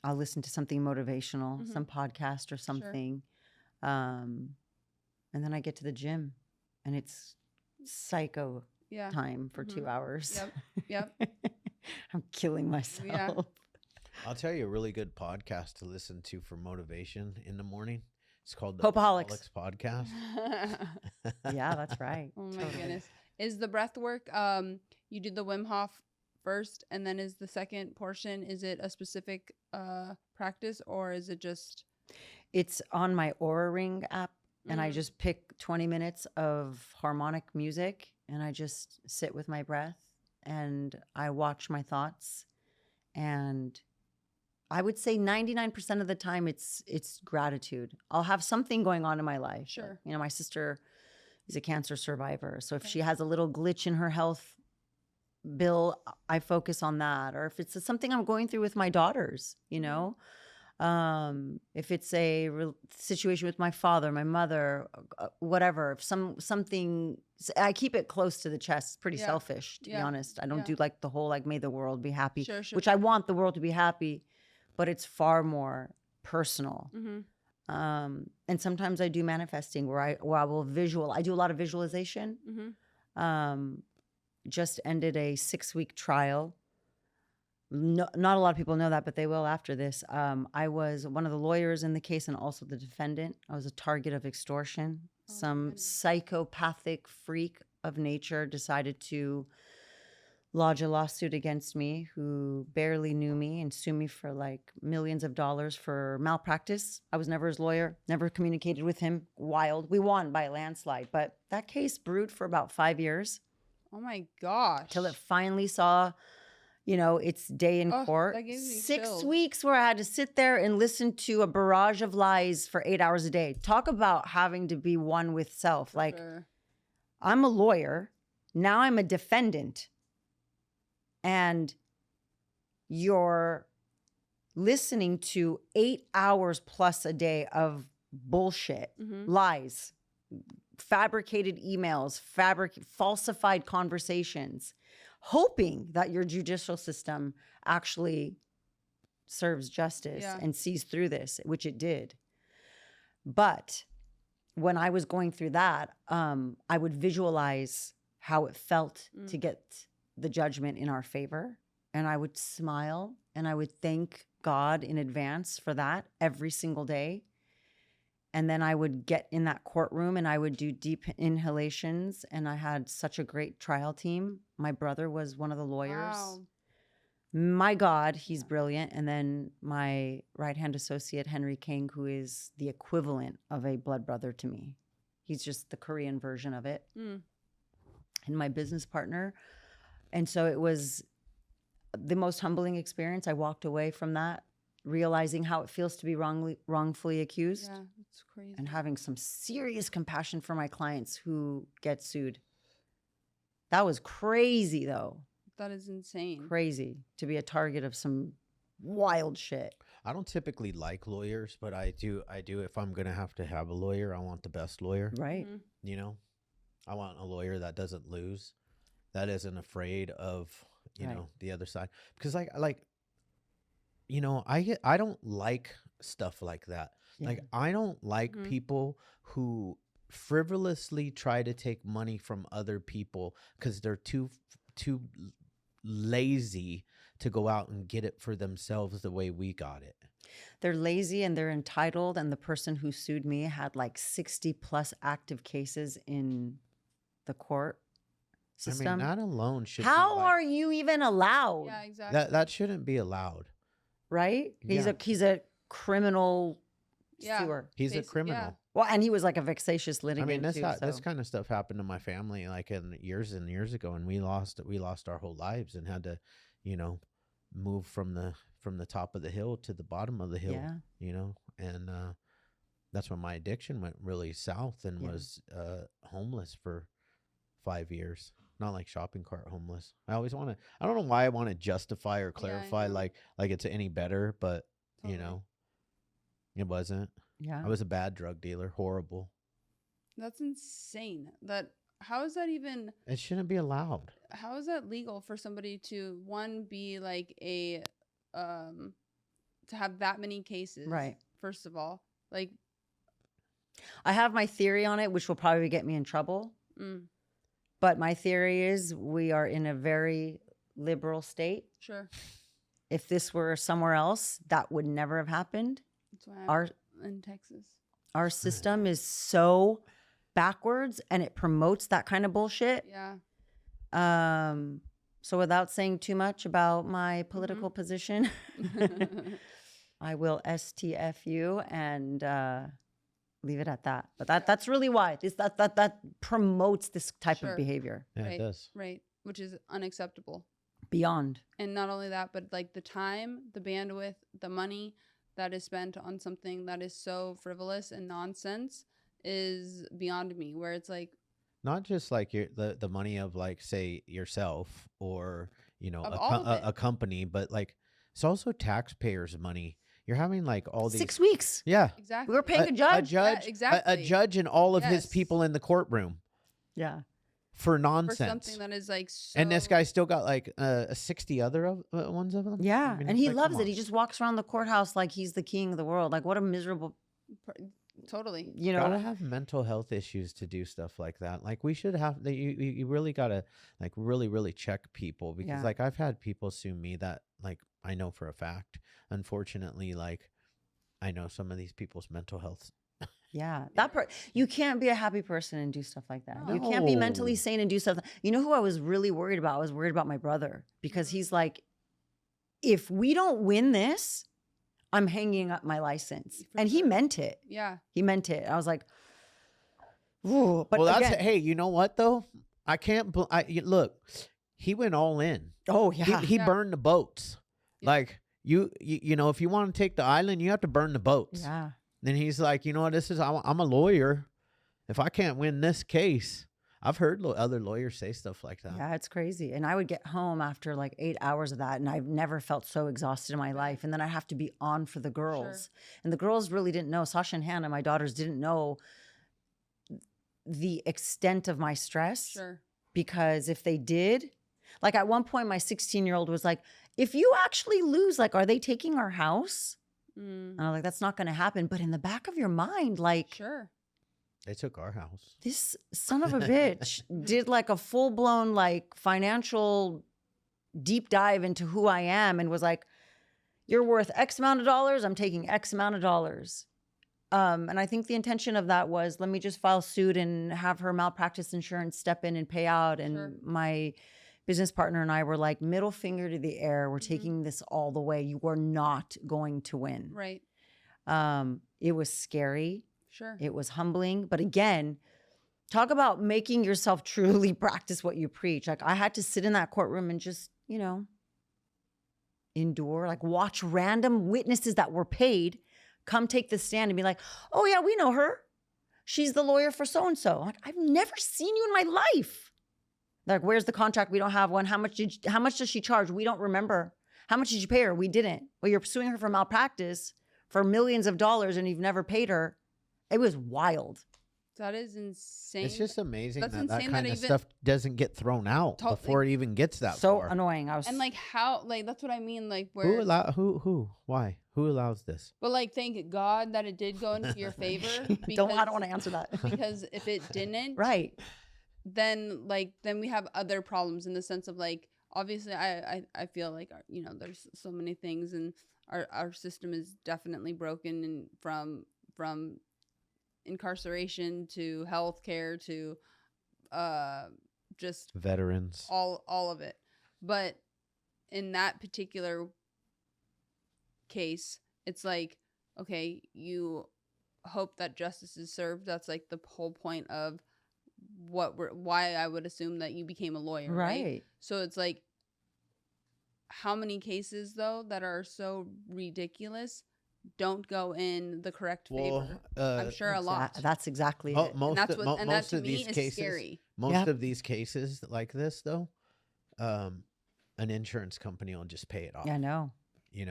I'll listen to something motivational, some podcast or something. And then I get to the gym, and it's psycho Yeah. time for 2 hours. Yep. I'm killing myself. Yeah. I'll tell you a really good podcast to listen to for motivation in the morning. It's called the Hopeaholics. Podcast. Yeah, that's right. Oh my goodness. Is the breath work, you do the Wim Hof first, and then is the second portion, is it a specific practice, or is it just? It's on my Aura Ring app, and I just pick 20 minutes of harmonic music, and I just sit with my breath, and I watch my thoughts. And I would say 99% of the time it's gratitude. I'll have something going on in my life. Sure. Like, my sister is a cancer survivor. So if she has a little glitch in her health, bill, I focus on that. Or if it's something I'm going through with my daughters, you know, if it's a situation with my father, my mother, whatever, if something, I keep it close to the chest. It's pretty selfish, to be honest. I don't do like the whole, like, may the world be happy, which I want the world to be happy, but it's far more personal. And sometimes I do manifesting where I will I do a lot of visualization. Just ended a 6-week trial. No, not a lot of people know that, but they will after this. I was one of the lawyers in the case and also the defendant. I was a target of extortion. Some psychopathic freak of nature decided to lodge a lawsuit against me, who barely knew me, and sue me for like millions of dollars for malpractice. I was never his lawyer, never communicated with him. Wild. We won by a landslide, but that case brewed for about 5 years. Oh my gosh. Till it finally saw, you know, its day in court. That gave me 6 chills. weeks where I had to sit there and listen to a barrage of lies for 8 hours a day. Talk about having to be one with self. Like, I'm a lawyer. Now I'm a defendant. And you're listening to 8 hours plus a day of bullshit, lies, fabricated emails, falsified conversations, hoping that your judicial system actually serves justice and sees through this, which it did. But when I was going through that, I would visualize how it felt to get the judgment in our favor. And I would smile and I would thank God in advance for that every single day. And then I would get in that courtroom and I would do deep inhalations. And I had such a great trial team. My brother was one of the lawyers. Wow. My God, he's brilliant. And then my right-hand associate, Henry King, who is the equivalent of a blood brother to me. He's just the Korean version of it. And my business partner. And so it was the most humbling experience. I walked away from that, realizing how it feels to be wrongfully accused. Yeah, it's crazy. And having some serious compassion for my clients who get sued. That was crazy, though. That is insane. Crazy to be a target of some wild shit. I don't typically like lawyers, but I do. If I'm going to have a lawyer, I want the best lawyer. Right. You know, I want a lawyer that doesn't lose, that isn't afraid of, you know, the other side. Because you know, I don't like stuff like that. Yeah. Like, I don't like people who frivolously try to take money from other people because they're too lazy to go out and get it for themselves the way we got it. They're lazy and they're entitled. And the person who sued me had like 60 plus active cases in the court system. I mean, that alone should How be like, are you even allowed? Yeah, exactly. that shouldn't be allowed. Right? He's Yeah. a criminal sewer. He's a criminal. Yeah. Well, and he was like a vexatious I litigant mean, too. this kind of stuff happened to my family like in years and years ago, and we lost our whole lives and had to, you know, move from the top of the hill to the bottom of the hill. Yeah. You know, and that's when my addiction went really south and was homeless for 5 years. Not like shopping cart homeless. I always want to. I don't know why I want to justify or clarify like it's any better, but you know, it wasn't. Yeah. I was a bad drug dealer. Horrible. That's insane. How is that even? It shouldn't be allowed. How is that legal for somebody to be like to have that many cases? Right. First of all, like, I have my theory on it, which will probably get me in trouble. But my theory is we are in a very liberal state. Sure. If this were somewhere else, that would never have happened. That's why I'm in Texas. Our system is so backwards and it promotes that kind of bullshit. Yeah. So without saying too much about my political position, I will STFU and leave it at that. But that's really why that promotes this type of behavior. Yeah, Right. it does. Right. Which is unacceptable. Beyond. And not only that, but like the time, the bandwidth, the money that is spent on something that is so frivolous and nonsense is beyond me, where it's like, not just like the money of like say yourself or Of all of it. a company, but like it's also taxpayers' money. You're having like all these 6 weeks. yeah Exactly. We were paying a a judge. judge Yeah, exactly. a judge and all of his Yes. people in the courtroom Yeah. for for nonsense. something that is like so. And this guy still got like 60 other ones of them. Yeah. I mean, And he like, loves come it. on. He just walks around the courthouse like he's the king of the world. Like, what a miserable, Totally. you know. Gotta have mental health issues to do stuff like that. Like we should have. You really gotta like really check people because Yeah. like I've had people sue me that like I know for a fact. Unfortunately, like I know some of these people's mental health. Yeah. You can't be a happy person and do stuff like that. You can't be mentally No. sane and do stuff. You know who I was really worried about? I was worried about my brother because he's like, if we don't win this, I'm hanging up my license. For And he sure. meant it. Yeah. He meant it. I was like, ooh. But Well, that's again, hey. You know what though? I can't. Look. He went all in. oh yeah. He Yeah. burned the boats. Yeah. Like you know, if you want to take the island, you have to burn the boats. Yeah. Then he's like, you know what? I'm a lawyer. If I can't win this case, I've heard other lawyers say stuff like that. Yeah, it's crazy. And I would get home after like 8 hours of that, and I've never felt so exhausted in my life. And then I have to be on for the girls. And the girls really didn't know. Sasha and Hannah, my daughters, didn't know the extent of my stress. Sure. Because if they did, like at one point, my 16-year-old was like, if you actually lose, like, are they taking our house? Mm. And I'm like, that's not going to happen. But in the back of your mind, like, Sure. They took our house. this son of a bitch did like a full blown like financial deep dive into who I am and was like, you're worth X amount of dollars. I'm taking X amount of dollars. And I think the intention of that was, let me just file suit and have her malpractice insurance step in and pay out. And Sure. my business partner and I were like, middle finger to the air. We're Mhm. taking this all the way. You are not going to win. Right. It was scary. Sure. It was humbling. But again, talk about making yourself truly practice what you preach. Like I had to sit in that courtroom and just, endure, like watch random witnesses that were paid come take the stand and be like, oh yeah, we know her. She's the lawyer for so-and-so. Like, I've never seen you in my life. Like, where's the contract? We don't have one. How much does she charge? We don't remember. How much did you pay her? We didn't. Well, you're suing her for malpractice for millions of dollars and you've never paid her. It was wild. That is insane. It's just amazing That's that insane kind that of even- stuff doesn't get thrown out Totally. before it even gets that So far. annoying. and like how, like that's what I mean. Like where, Why? Who allows this? but like thank God that it did go into your favor. I don't want to answer that. Because if it didn't, Right. then we have other problems in the sense of like obviously I feel like there's so many things and our system is definitely broken and from incarceration to healthcare to just Veterans. all of it. But in that particular case, it's like, okay, you hope that justice is served. That's like the whole point of why I would assume that you became a lawyer, right? So it's like, how many cases though that are so ridiculous don't go in the correct favor? I'm sure a lot. That's exactly it. Most and that's what, and that most to of me these is cases, scary. most Yep. of these cases like this though, an insurance company will just pay it off. Yeah, I know.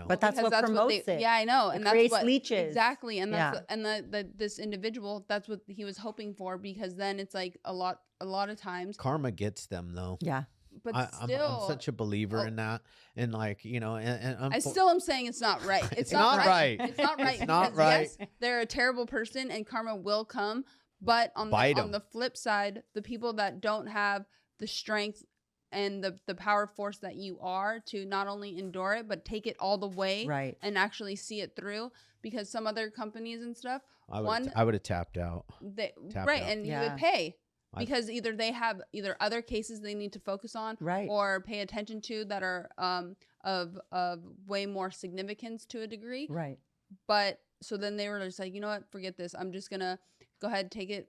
But that's Because what promotes it. Yeah, I know, and that's creates what leeches. exactly, and that's Yeah. and this individual, that's what he was hoping for, because then it's like a lot of times, karma gets them though. Yeah. but I'm still, such a believer in that, and like and I still am saying it's not right. It's not right. It's not right. It's not because, right. Yes, they're a terrible person, and karma will come. But on the flip side, the people that don't have the strength and the power force that you are to not only endure it but take it all the way, Right. and actually see it through, because some other companies and stuff, I would have tapped out. Tapped right, out. and you Yeah. would pay. Because either they have other cases they need to focus on, Right. or pay attention to that are of way more significance to a degree. Right. But so then they were just like, you know what, forget this. I'm just gonna go ahead and take it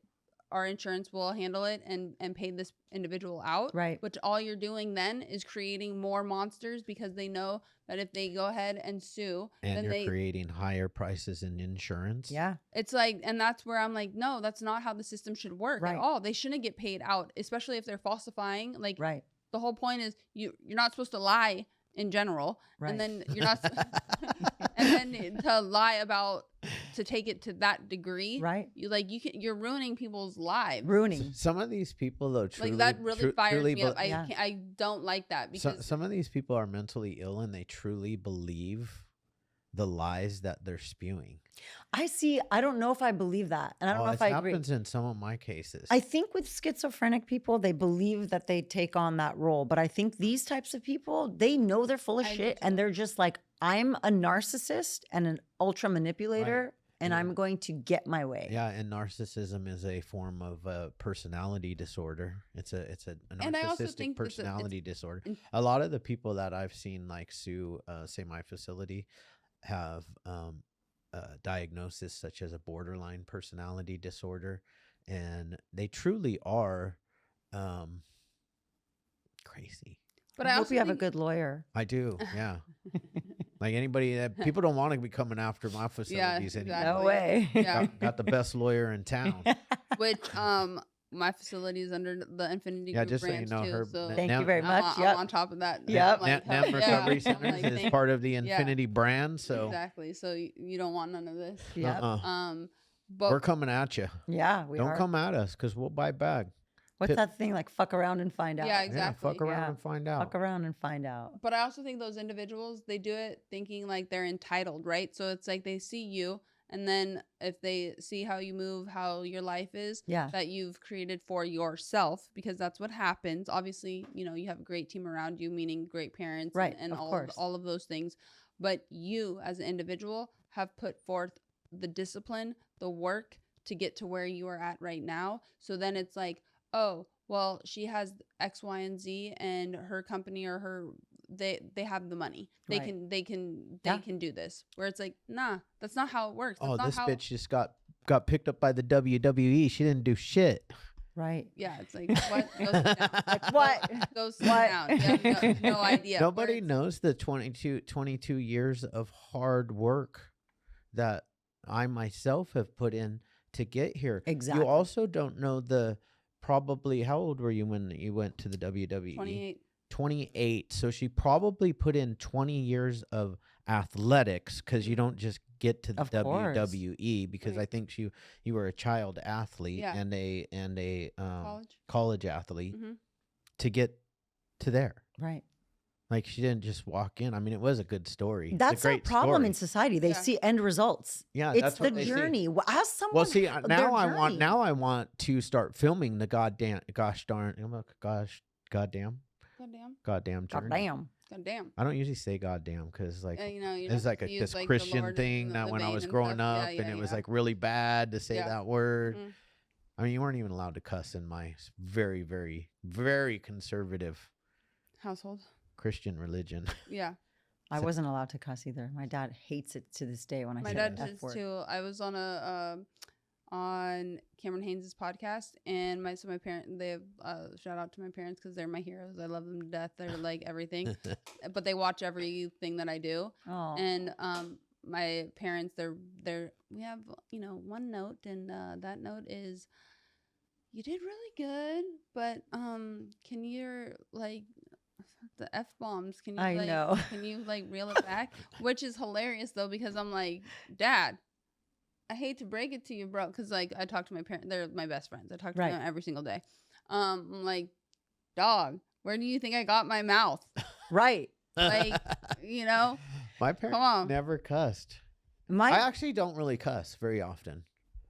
our insurance will handle it and pay this individual out. Right. Which all you're doing then is creating more monsters, because they know that if they go ahead and sue, And then you're creating higher prices in insurance. Yeah. it's like, and that's where I'm like, no, that's not how the system should work Right. at all. They shouldn't get paid out, especially if they're falsifying. Like, Right. the whole point is you're not supposed to lie in general, Right. and then you're not, and then to lie about, to take it to that degree, Right. you're ruining people's lives. Ruining. Some of these people, though, truly, Like, that really fires truly me up. Yeah. I don't like that, because some of these people are mentally ill and they truly believe the lies that they're spewing. I don't know if I believe that. And I don't know it if I agree. happens in some of my cases. I think with schizophrenic people, they believe that they take on that role. But I think these types of people, they know they're full of I do shit. too. And they're just like, I'm a narcissist and an ultra manipulator. And Yeah. I'm going to get my way. Yeah, and narcissism is a form of personality disorder. It's a And I also narcissistic think that personality disorder. in- A lot of the people that I've seen like sue, say my facility, have diagnosis such as a borderline personality disorder, and they truly are crazy. but I I hope also you have a think- good lawyer. I do, yeah. Like anybody that people don't want to be coming after my facilities anymore. exactly. No way. Yeah. Got the best lawyer in town. which my facility is under the Infinity Yeah, Group just so you branch know, too. her So Thank Now- you very I'm much. on, Yep. I'm on top of that. Yep. I'm like, Net yeah. Recovery I'm Centers like, is thank- part of the yeah. Infinity brand, so Exactly. So you don't want none of this. Yep. But we're coming at you. Yeah, we Don't are. come at us because we'll buy back. What's Pit- that thing like? Fuck around and find out. Yeah, Yeah, exactly. fuck around Yeah. and find out. Fuck around and find out. But I also think those individuals, they do it thinking like they're entitled, right? So it's like they see you, and then if they see how you move, how your life is, Yeah. that you've created for yourself, because that's what happens. Obviously, you have a great team around you, meaning great parents, Right, and of all course. all of those things. But you, as an individual, have put forth the discipline, the work to get to where you are at right now. So then it's like, oh, well, she has X, Y, and Z, and her company or her they have the money. They Right. can Yeah. do this. Where it's like, nah, that's not how it works. That's Oh, not this how, bitch just got picked up by the WWE. She didn't do shit. Right. Yeah, it's like, what? Go sit down. Like, what? Go sit What? down. You have no idea. Where Nobody it's- knows the 22 years of hard work that I myself have put in to get here. Exactly. You also don't know the probably, how old were you when you went to the WWE? 28. 28. So she probably put in 20 years of athletics, because you don't just get to the Of course. WWE, because Right. I think you were a child athlete Yeah. and a College. college athlete Mhm. to get to there. Right. Like she didn't just walk in. I mean, it was a good story. It's That's a a great problem story. in society. They Yeah. see end results. Yeah, It's that's the what they see. journey. As someone, Well, see, their now I want journey. now I want to start filming the goddamn goddamn Goddamn. journey. Goddamn. Goddamn. I don't usually say goddamn because like You're it's not like supposed to this use, like, the Christian Lord thing and that the when I vein was and growing stuff. up Yeah, and it was yeah. like really bad to say Yeah. that word. Mhm. I mean, you weren't even allowed to cuss in my very, very, very conservative Household. Christian religion. Yeah. I So- wasn't allowed to cuss either. My dad hates it to this day when I My say dad the F does word. too. I was on on Cameron Haynes' podcast, and my parents, they have shout out to my parents because they're my heroes. I love them to death. They're like everything, but they watch everything that I do. Oh. And my parents, we have one note, and that note is, you did really good, but can you like the F bombs? Can you I know. can you like reel it back? Which is hilarious though, because I'm like, Dad, I hate to break it to you, bro, because like I talk to my parents, they're my best friends. I talk to Right. them every single day. I'm like, dog, where do you think I got my mouth? Right. Like, My parents on. never cussed. I My actually don't really cuss very often.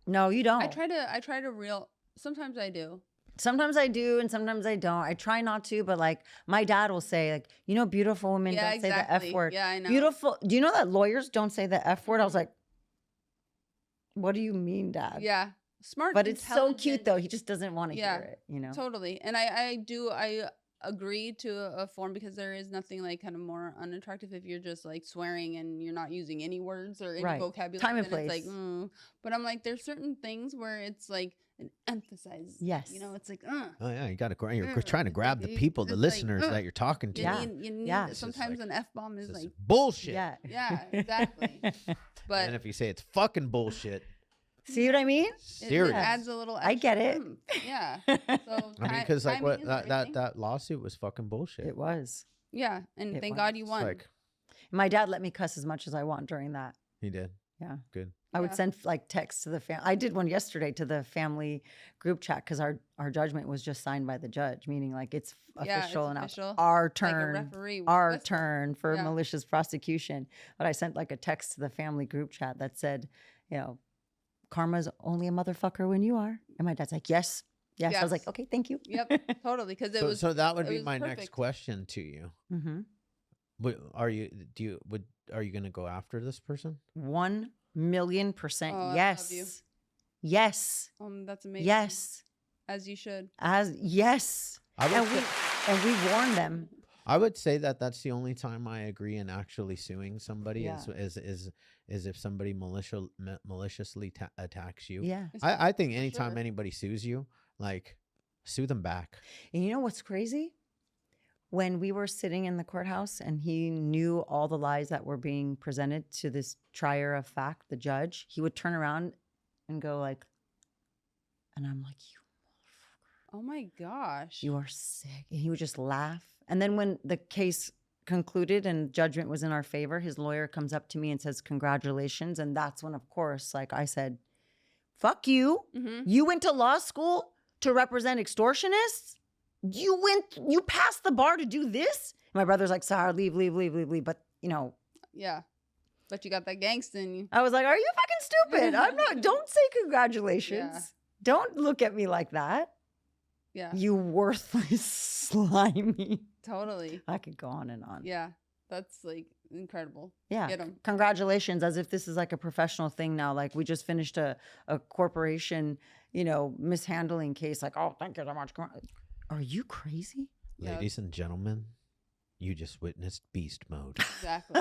no, you don't. I try to reel. Sometimes I do. Sometimes I do, and sometimes I don't. I try not to, but like my dad will say, like, beautiful women Yeah, don't say the exactly. F word. Yeah, I know. Beautiful. Do you know that lawyers don't say the F word? I was like, what do you mean, Dad? Yeah, smart. But it's so cute intelligent. though. He just doesn't want to Yeah, hear it. Totally. And I agree to a form, because there is nothing like kind of more unattractive if you're just like swearing and you're not using any words or any Right. vocabulary. Time and then it's like, place. but I'm like, there's certain things where it's like an emphasize. Yes. You know, it's like, Oh yeah, you got to. You're Mm, trying to it's grab like- the people, the it's like, listeners that you're talking to. you Yeah. need Yeah. It's just sometimes like, an F-bomb is This is like, bullshit. Yeah. yeah, exactly. But And if you say it's fucking bullshit, See what I mean? it serious. adds a little. I get extra it. oomph. Yeah. So I mean, because like timing what is that everything. that lawsuit was fucking bullshit. It was. Yeah, and It thank was. God you It's won. like My dad let me cuss as much as I want during that. he did. Yeah. Good. I would Yeah. send like texts to the family. I did one yesterday to the family group chat because our judgment was just signed by the judge, meaning like it's Yeah, it's official and now official. our Like a turn, referee our whistle. turn for Yeah. malicious prosecution. But I sent like a text to the family group chat that said, you know, karma's only a motherfucker when you are. And my dad's like, yes. Yes. I was like, Yes. okay, thank you. Yep, totally. Because it So, was. so that would it be was my next perfect. question to you. Mm-hmm. Are you going to go after this person? 1,000,000% Oh, I love yes. you. Yes. That's amazing. Yes. As you should. Yes. I would, And say, we warned them. I would say that that's the only time I agree in actually suing somebody Yeah. is if somebody maliciously attacks you. Yeah. I think anytime Sure. anybody sues you, like sue them back. And you know what's crazy? When we were sitting in the courthouse and he knew all the lies that were being presented to this trier of fact, the judge, he would turn around and go like, and I'm like, you motherfucker, Oh my gosh. you are sick. And he would just laugh. And then when the case concluded and judgment was in our favor, his lawyer comes up to me and says, congratulations. And that's when, of course, like I said, fuck you. Mm-hmm. You went to law school to represent extortionists? You passed the bar to do this? My brother's like, Sahar, leave. But, you know, Yeah. But you got that gangsta in you. I was like, are you fucking stupid? Don't say congratulations. Yeah. Don't look at me like that. Yeah. You worthless, slimy. Totally. I could go on and on. Yeah. That's like incredible. Yeah. Get 'em. Congratulations, as if this is like a professional thing now. Like we just finished a corporation, you know, mishandling case. Like, oh, thank you so much. Are you crazy? Yeah. Ladies and gentlemen, you just witnessed beast mode. Exactly.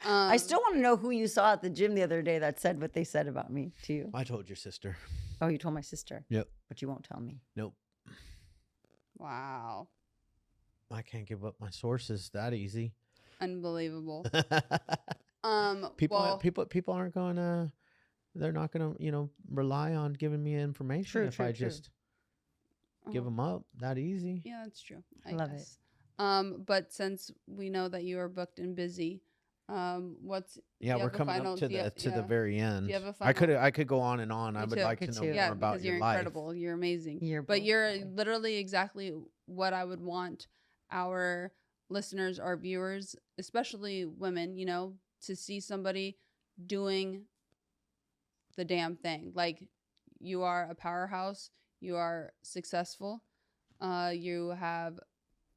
I still want to know who you saw at the gym the other day that said what they said about me to you. I told your sister. Oh, you told my sister. Yep. But you won't tell me. Nope. Wow. I can't give up my sources that easy. Unbelievable. people Well, people aren't going to they're not going to, rely on giving me information True, if true, I true. just give them up that easy. Yeah, that's true. I Love it. guess. But since we know that you are booked and busy, what's Yeah, you we're have a coming final- up to do you- the yeah. very end. you have a I final- could go on and on. I Me would too. like Me to know too. more yeah, about because your you're life. incredible. You're amazing. You're But both you're lovely. literally exactly what I would want our listeners, our viewers, especially women, to see somebody doing the damn thing. Like, you are a powerhouse. You are successful. You have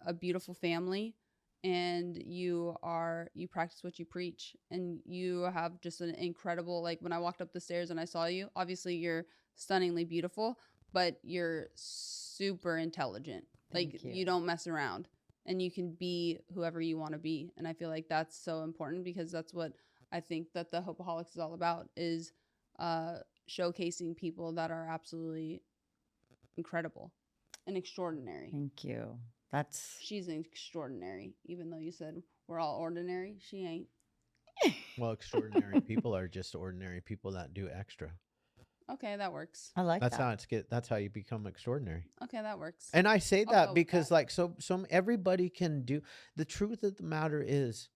a beautiful family, and you practice what you preach, and you have just an incredible, like, when I walked up the stairs and I saw you, obviously you're stunningly beautiful, but you're super intelligent. Thank Like, you. you don't mess around, and you can be whoever you want to be. And I feel like that's so important, because that's what I think that the Hopeaholics is all about, is showcasing people that are absolutely incredible and extraordinary. Thank you. That's She's extraordinary, even though you said we're all ordinary. She ain't. Well, extraordinary people are just ordinary people that do extra. Okay, that works. I like That's that. that's how you become extraordinary. Okay, that works. And I say I'll go that with because that. like so everybody can do. The truth of the matter is,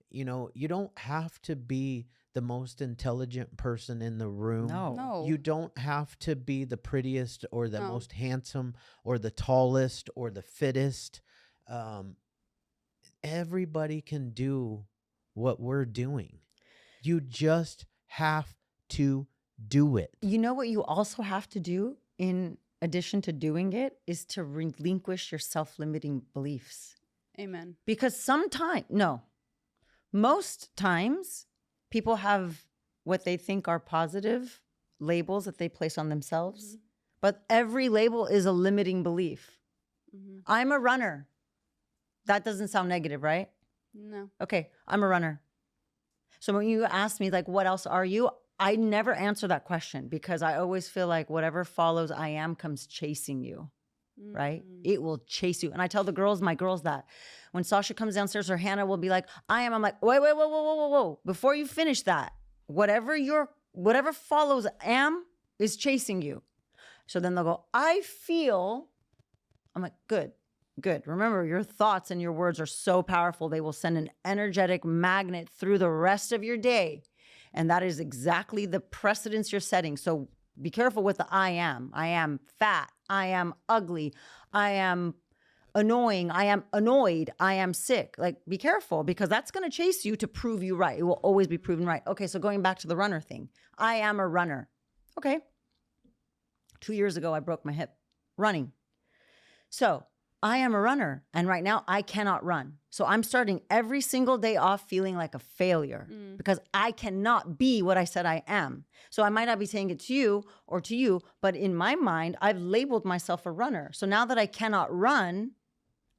you don't have to be the most intelligent person in the room. No. You don't have to be the prettiest or the No. most handsome or the tallest or the fittest. Everybody can do what we're doing. You just have to do it. You know what you also have to do in addition to doing it is to relinquish your self-limiting beliefs. Amen. Because most times people have what they think are positive labels that they place on themselves, but every label is a limiting belief. I'm a runner. That doesn't sound negative, right? No. Okay, I'm a runner. So when you ask me, like, what else are you? I never answer that question because I always feel like whatever follows I am comes chasing you, right? It will chase you. And I tell my girls that when Sasha comes downstairs or Hannah will be like, I am, I'm like, wait, whoa. Before you finish that, whatever follows am is chasing you. So then they'll go, I feel, I'm like, good. Remember, your thoughts and your words are so powerful. They will send an energetic magnet through the rest of your day. And that is exactly the precedence you're setting. So be careful with the I am. I am fat. I am ugly. I am annoying. I am annoyed. I am sick. Like, be careful because that's going to chase you to prove you right. It will always be proven right. Okay, so going back to the runner thing. I am a runner. Okay. 2 years ago, I broke my hip running. So I am a runner. And right now I cannot run. So I'm starting every single day off feeling like a failure because I cannot be what I said I am. So I might not be saying it to you or to you, but in my mind, I've labeled myself a runner. So now that I cannot run,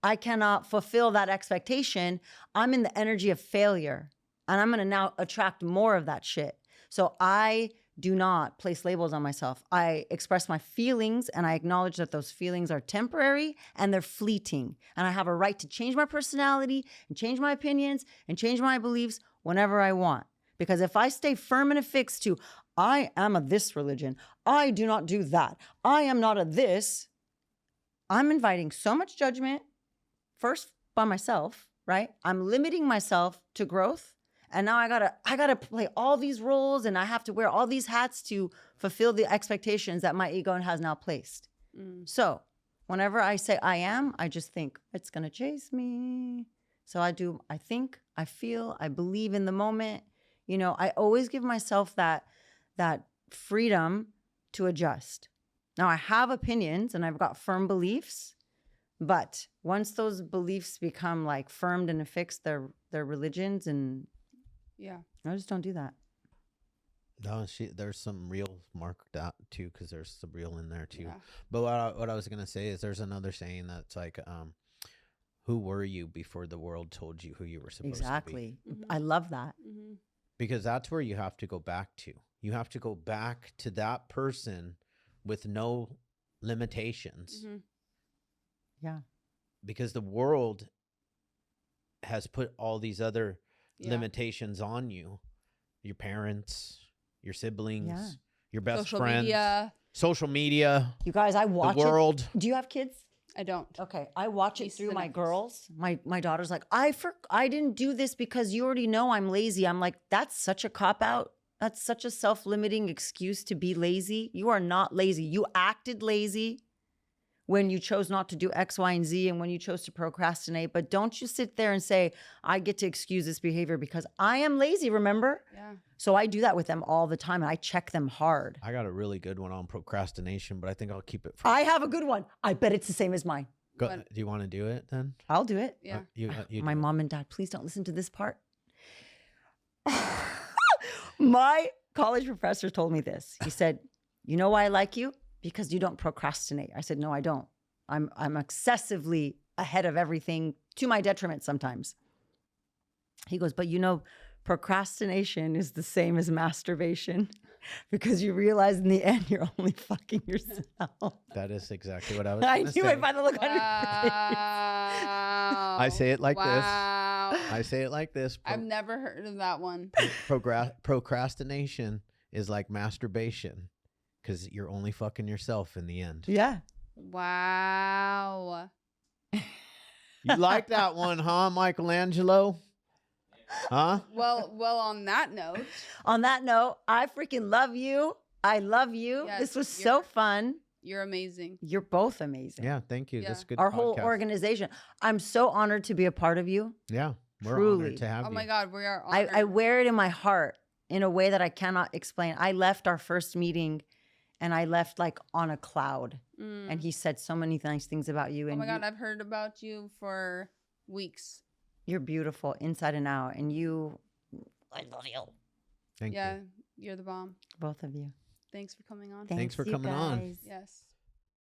I cannot fulfill that expectation. I'm in the energy of failure and I'm going to now attract more of that shit. So I do not place labels on myself. I express my feelings and I acknowledge that those feelings are temporary and they're fleeting. And I have a right to change my personality and change my opinions and change my beliefs whenever I want. Because if I stay firm and affixed to, I am of this religion, I do not do that, I am not of this, I'm inviting so much judgment, first by myself, right? I'm limiting myself to growth. And now I gotta play all these roles and I have to wear all these hats to fulfill the expectations that my ego has now placed. So whenever I say I am, I just think it's gonna chase me. So I think, I feel, I believe in the moment. You know, I always give myself that freedom to adjust. Now I have opinions and I've got firm beliefs, but once those beliefs become like firmed and affixed, they're religions and yeah, I just don't do that. No, there's some real marked out too, because there's some real in there too. Yeah. But what I was gonna say is there's another saying that's like, who were you before the world told you who you were supposed to be? Exactly. I love that. Because that's where you have to go back to. You have to go back to that person with no limitations. Yeah. Because the world has put all these other limitations on you. Your parents, your siblings, your best friends, social media. You guys, I watch the world. Do you have kids? I don't. Okay, I watch it through my girls. My daughter's like, I didn't do this because you already know I'm lazy. I'm like, that's such a cop-out. That's such a self-limiting excuse to be lazy. You are not lazy. You acted lazy when you chose not to do X, Y, and Z and when you chose to procrastinate. But don't you sit there and say, I get to excuse this behavior because I am lazy, remember? Yeah. So I do that with them all the time and I check them hard. I got a really good one on procrastination, but I think I'll keep it for I have a good one. I bet it's the same as mine. Do you want to do it then? I'll do it. Yeah. My mom and dad, please don't listen to this part. My college professor told me this. He said, you know why I like you? Because you don't procrastinate. I said, no, I don't. I'm excessively ahead of everything to my detriment sometimes. He goes, but you know, procrastination is the same as masturbation because you realize in the end you're only fucking yourself. That is exactly what I was I knew it by the look on your face. I say it like this. I say it like this. I've never heard of that one. Procrastination is like masturbation. Because you're only fucking yourself in the end. Yeah. Wow. You like that one, huh, Michelangelo? Huh? Well, on that note. On that note, I freaking love you. I love you. Yes, this was so fun. You're amazing. You're both amazing. Yeah, thank you. Yeah. That's good. Our whole organization. I'm so honored to be a part of you. Yeah, we're honored to have you. Oh my God, we are honored. I wear it in my heart in a way that I cannot explain. I left our first meeting and I left like on a cloud. And he said so many nice things about you. Oh and my God, I've heard about you for weeks. You're beautiful inside and out. And I love you. Thank you. Yeah, you're the bomb. Both of you. Thanks for coming on. Thanks for coming on. Yes.